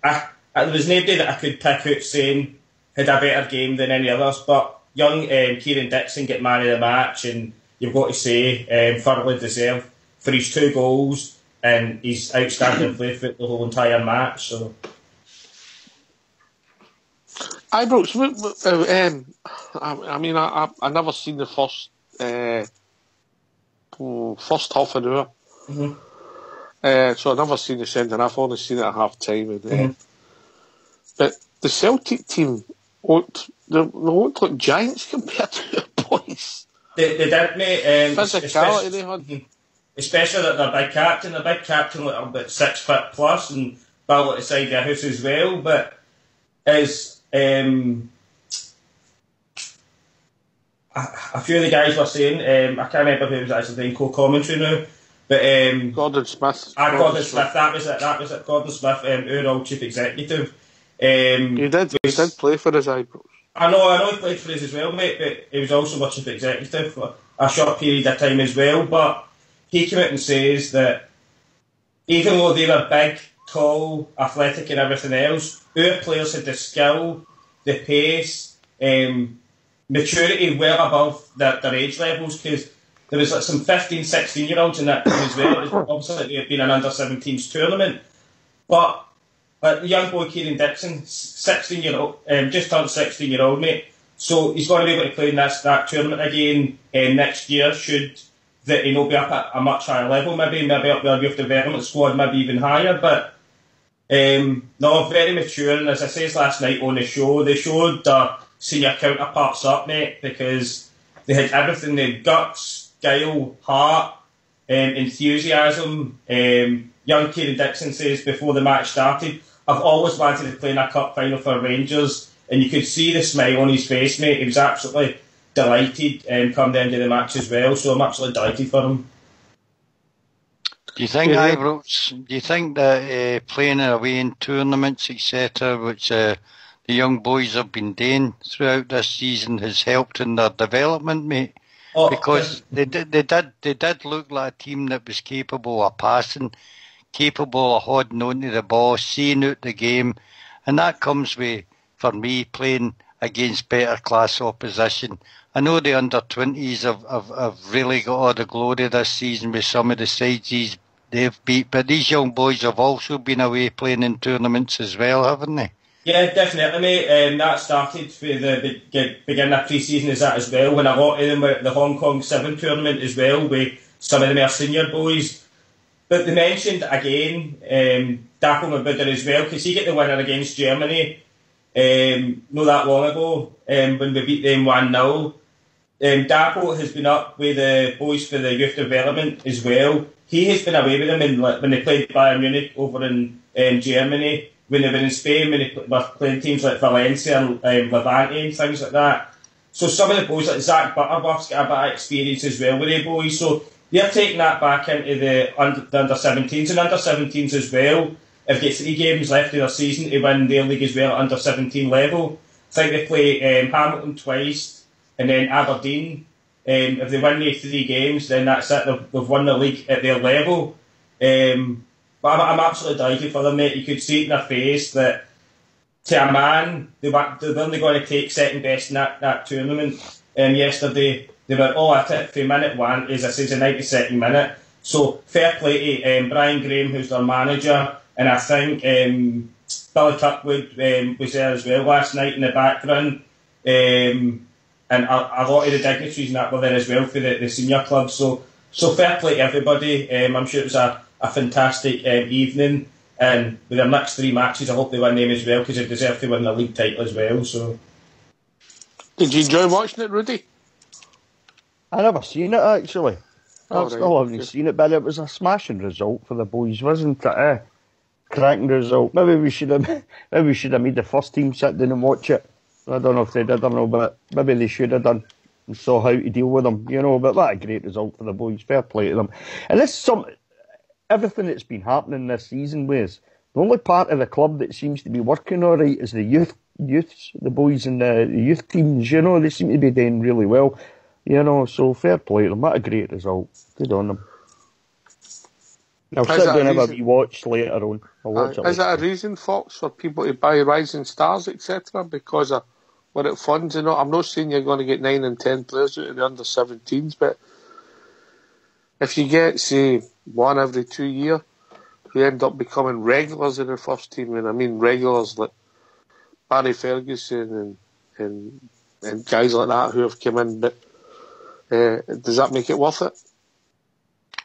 there was nobody that I could pick out saying had a better game than any others. But young Kieran Dixon get man of the match, and you've got to say, thoroughly deserved for his 2 goals and his outstanding play for the whole entire match. So, Ibrox, I mean, I never seen the first half an hour. So I never seen the second half. I've only seen it at half time. But the Celtic team looked like giants compared to the boys. They did, mate. Physicality they had. Especially that their big captain. The big captain looked about 6 foot plus and built at the side of the house as well. But as a few of the guys were saying, I can't remember who was actually doing co-commentary now, but Gordon Smith. Gordon Smith. That was it. Gordon Smith, our old chief executive. He did play for us, Ibrox. I know he played for us as well, mate, but he was also our chief executive for a short period of time as well. But he came out and says that even though they were big, tall, athletic and everything else, our players had the skill, the pace, maturity well above their age levels, because there was like some 15, 16-year-olds in that team as well. It was obviously it had been an under-17s tournament. But the young boy Kieran Dixon, 16-year-old, just turned 16-year-old, mate. So he's going to be able to play in that tournament again next year, should that be up at a much higher level, maybe up their youth development squad, maybe even higher. But no, very mature. And as I said last night on the show, they showed their senior counterparts up, mate, because they had everything. They had guts, guile, heart, enthusiasm. Young Kieran Dixon says before the match started, I've always wanted to play in a cup final for Rangers, and you could see the smile on his face, mate. He was absolutely delighted come the end of the match as well, so I'm absolutely delighted for him. Do you think, Ibrox, do you think that playing away in tournaments, etc., which the young boys have been doing throughout this season, has helped in their development, mate? Because they did look like a team that was capable of passing, capable of holding on to the ball, seeing out the game, and that comes with, for me, playing against better class opposition. I know the under-20s have really got all the glory this season with some of the sides they've beat, but these young boys have also been away playing in tournaments as well, haven't they? Yeah, definitely, mate. That started for the beginning of pre-season as that as well, when a lot of them were at the Hong Kong 7 tournament as well, with some of them are senior boys. But they mentioned again, Dapo Mabuda as well, because he got the winner against Germany not that long ago, when we beat them 1-0. Dapo has been up with the boys for the youth development as well. He has been away with them when they played Bayern Munich over in Germany, when they were in Spain, when they were playing teams like Valencia and Levante and things like that. So some of the boys like Zach Butterworth's got a bit of experience as well with the boys. So they're taking that back into the under-17s and under-17s as well. If they get 3 games left of their season to win their league as well at under-17 level. I think they play Hamilton twice and then Aberdeen. If they win these 3 games, then that's it. They've won the league at their level. But I'm absolutely delighted for them, mate. You could see it in their face that to a man, they're only going to take second best in that tournament. Yesterday, they were all at it from minute 1, as I say, the 92nd minute. So fair play to Brian Graham, who's their manager, and I think Billy Kirkwood was there as well last night in the background. And a lot of the dignitaries and that were there as well for the senior club. So fair play to everybody. I'm sure it was a fantastic evening. And with their next 3 matches, I hope they win them as well, because they deserve to win the league title as well. So, did you enjoy watching it, Rudy? I never seen it, actually. I still haven't seen it, but it was a smashing result for the boys, wasn't it? Cracking result. Maybe we should have made the first team sit down and watch it. I don't know if they did or no, but maybe they should have done and saw how to deal with them, you know. But what a great result for the boys. Fair play to them. And this everything that's been happening this season was the only part of the club that seems to be working all right is the youths, the boys in the youth teams. You know, they seem to be doing really well. You know, so fair play to them. What a great result. Good on them. I'll sit down and have a wee watch later on. I'll watch it. Is it a reason, Fox, for people to buy rising stars, etc., because of what it funds? You know, I'm not saying you're going to get 9 and 10 players out of the under-17s, but if you get, say, one every 2 years, who end up becoming regulars in the first team, and I mean regulars like Barry Ferguson and guys like that who have come in, but does that make it worth it?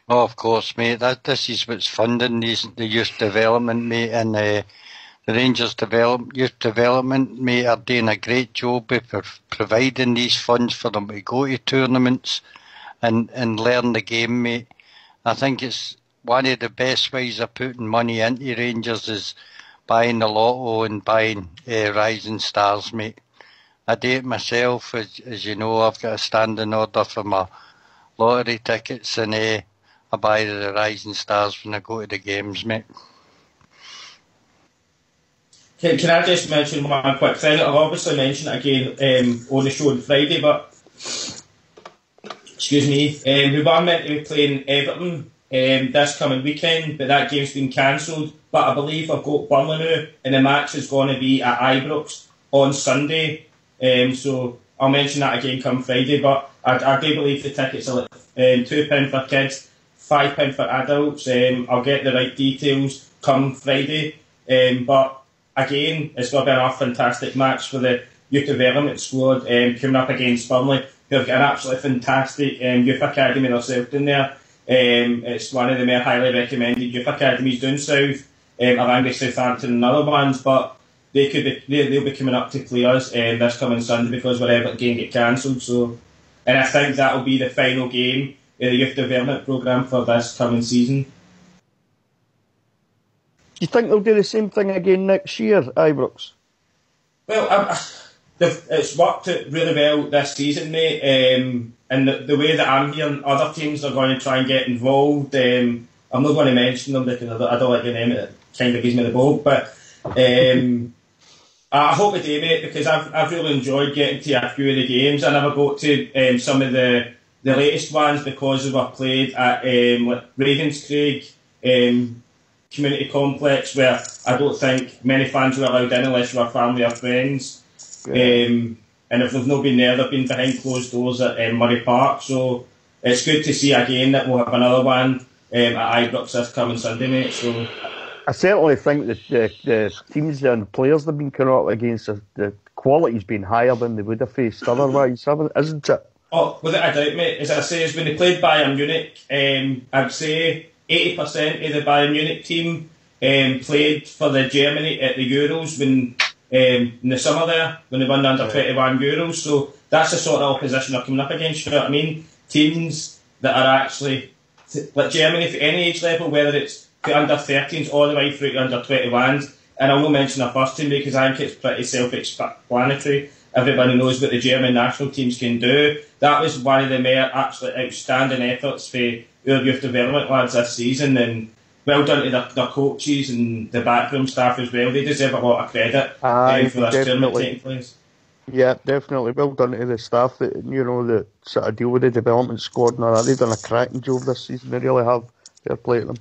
Oh, of course, mate. This is what's funding the youth development, mate, and the Rangers youth development, mate, are doing a great job of providing these funds for them to go to tournaments and learn the game, mate. I think it's one of the best ways of putting money into Rangers is buying the lotto and buying Rising Stars, mate. I do it myself, as you know. I've got a standing order for my lottery tickets, and I buy the Rising Stars when I go to the games, mate. Can I just mention one quick thing? I'll obviously mention it again on the show on Friday, but excuse me, we were meant to be playing Everton this coming weekend, but that game's been cancelled. But I believe I've got Burnley now, and the match is going to be at Ibrox on Sunday. So I'll mention that again come Friday. But I do believe the tickets are like £2 for kids, £5 for adults. I'll get the right details come Friday. But again, it's going to be another fantastic match for the youth development squad coming up against Burnley, who have got an absolutely fantastic youth academy themselves in there. It's one of the more highly recommended youth academies down south, along with Southampton and other ones, but they'll be coming up to play us this coming Sunday because our Everton game get cancelled. So, and I think that will be the final game in the youth development programme for this coming season. Do you think they'll do the same thing again next year, Ibrox? Well, it's worked out really well this season, mate. And the way that I'm hearing, other teams are going to try and get involved. I'm not going to mention them because I don't like the name. It kind of gives me the ball. But I hope they do, mate, because I've really enjoyed getting to a few of the games. I never got to some of the latest ones because they were played at like Ravenscraig Community Complex, where I don't think many fans were allowed in unless you were family or friends. And if they've not been there, they've been behind closed doors at Murray Park. So it's good to see again that we'll have another one at Ibrox this coming Sunday, mate. So I certainly think that the teams and the players they've been coming up against, the quality's been higher than they would have faced otherwise, isn't it? Oh, without a doubt, mate. As I say, when they played Bayern Munich, I'd say 80% of the Bayern Munich team played for the Germany at the Euros when in the summer there, when they won the under-21 Euros. So that's the sort of opposition they're coming up against, you know what I mean? Teams that are actually, like Germany, for any age level, whether it's the under-13s all the way through to under-21s. And I will mention our first team because I think it's pretty self-explanatory. Everybody knows what the German national teams can do. That was one of the more absolutely outstanding efforts for our youth development lads this season, and well done to their coaches and the backroom staff as well. They deserve a lot of credit for this tournament taking place. Yeah, definitely. Well done to the staff that that sort of deal with the development squad and all that. They've done a cracking job this season. They really have. Fair play to them.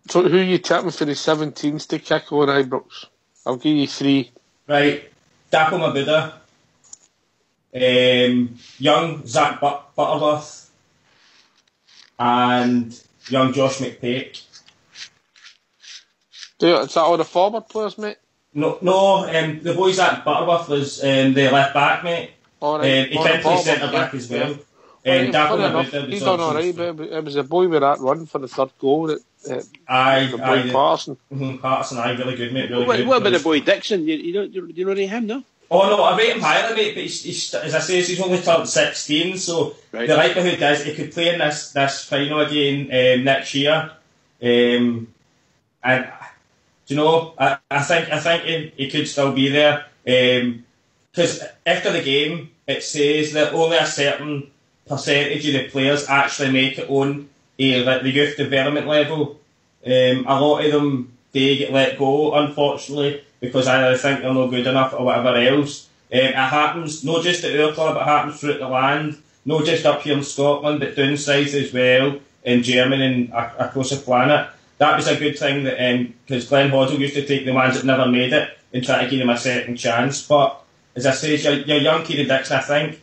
So who are you tapping for the 17s to kick on Ibrox? I'll give you three. Right. Dapo Mabuda. Young Zach Butterworth. And young Josh McPake. Is that all the forward players, mate? No. The boy Zach Butterworth was the left back, mate. He can play centre back as well. He's done alright, but it was a boy with that run for the third goal. The boy Patterson. Patterson, really good, mate. Really good. What about the boy Dixon? You don't rate him, no? Oh no, I rate him higher, mate. But he's as I say, he's only turned 16, so the likelihood is he could play in this final again next year. And you know, I think he could still be there. Because after the game, it says that only a certain percentage of the players actually make it on the youth development level. A lot of them, they get let go, unfortunately, because either they think they're not good enough or whatever else. It happens, not just at our club, it happens throughout the land, not just up here in Scotland, but down south as well, in Germany and across the planet. That was a good thing, because Glenn Hoddle used to take the ones that never made it and try to give them a second chance. But, as I say, your young Kieran Dixon, I think,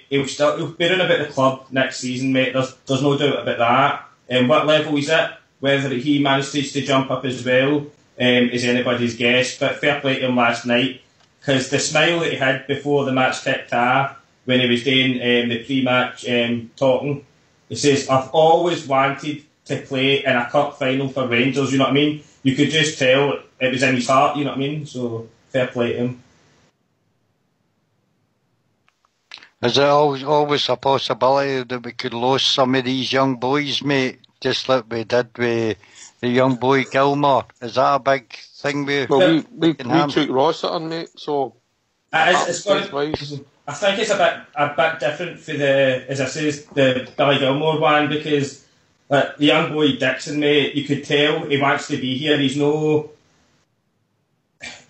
he'll be in about the club next season, mate. There's no doubt about that. What level he's at, whether he manages to jump up as well, is anybody's guess. But fair play to him last night, because the smile that he had before the match kicked off, when he was doing the pre-match talking, he says, "I've always wanted to play in a cup final for Rangers," you know what I mean? You could just tell it was in his heart, you know what I mean? So, fair play to him. Is there always a possibility that we could lose some of these young boys, mate, just like we did with the young boy Gilmore? Is that a big thing we took Rossiter, mate, so... It's I think it's a bit different for the Billy Gilmore one, because the young boy Dixon, mate, you could tell he wants to be here. He's no...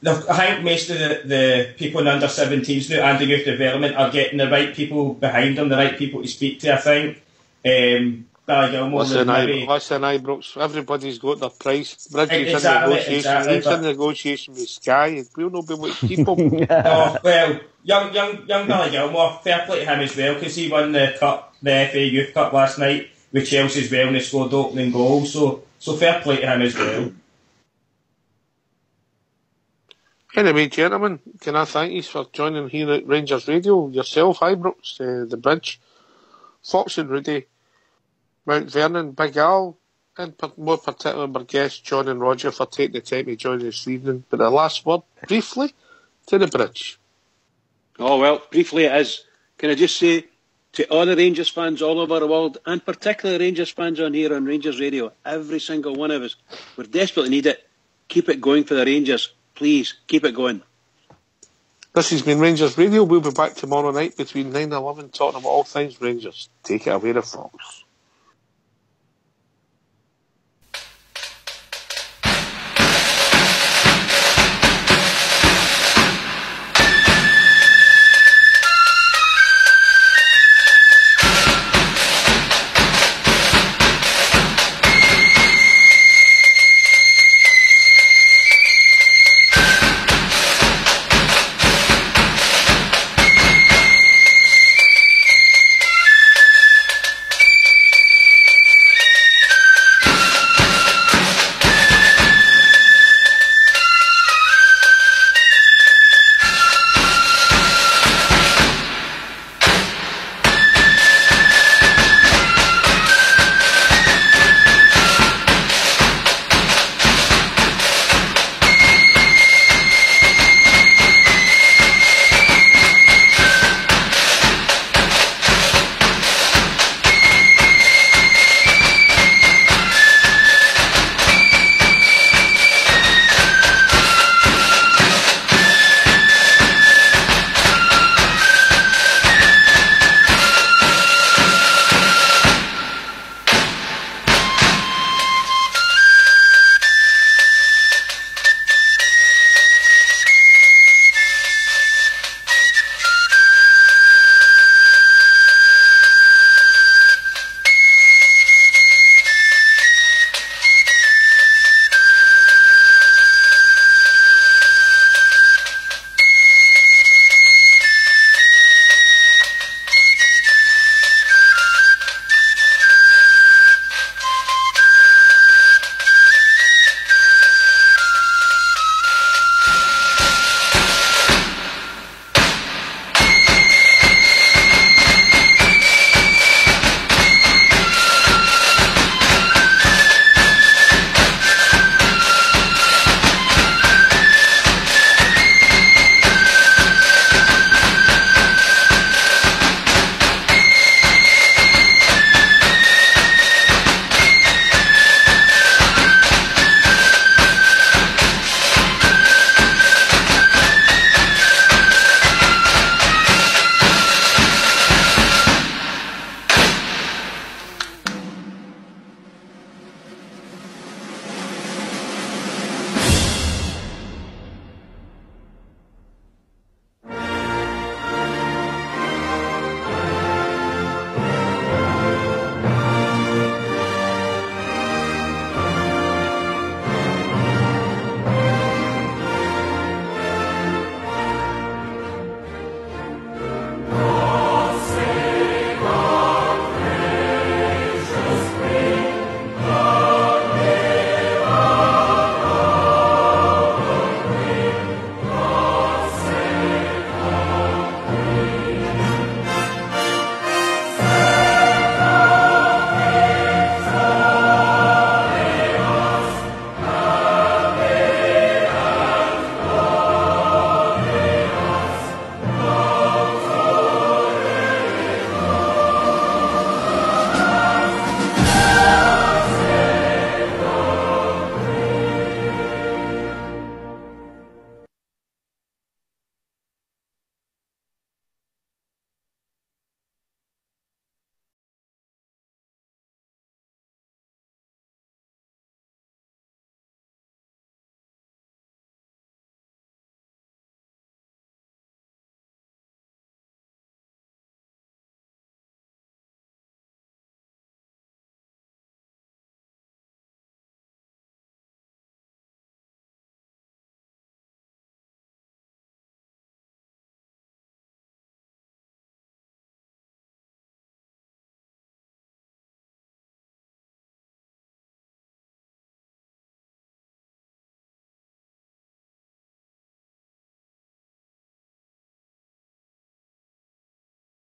I think most of the people in under 17s now and the youth development are getting the right people behind them, the right people to speak to, I think. Billy Gilmore... Listen, Ibrox, everybody's got their price. Bridges in negotiation. He's in negotiation with Sky. We'll not be able to keep him. Oh, well, young Billy Gilmore, fair play to him as well, because he won the FA Youth Cup last night with Chelsea as well, and he scored the opening goal. So fair play to him as well. Anyway, gentlemen, can I thank you for joining here at Rangers Radio? Yourself, Ibrox, the Bridge, Fox and Rudy, Mount Vernon, Big Al, and more particularly my guests, John and Roger, for taking the time to join us this evening. But the last word, briefly, to the Bridge. Oh, well, briefly it is. Can I just say to all the Rangers fans all over the world, and particularly Rangers fans on here on Rangers Radio, every single one of us, we desperately need it. Keep it going for the Rangers. Please, keep it going. This has been Rangers Radio. We'll be back tomorrow night between 9 and 11 talking about all things Rangers. Take it away, the Fox.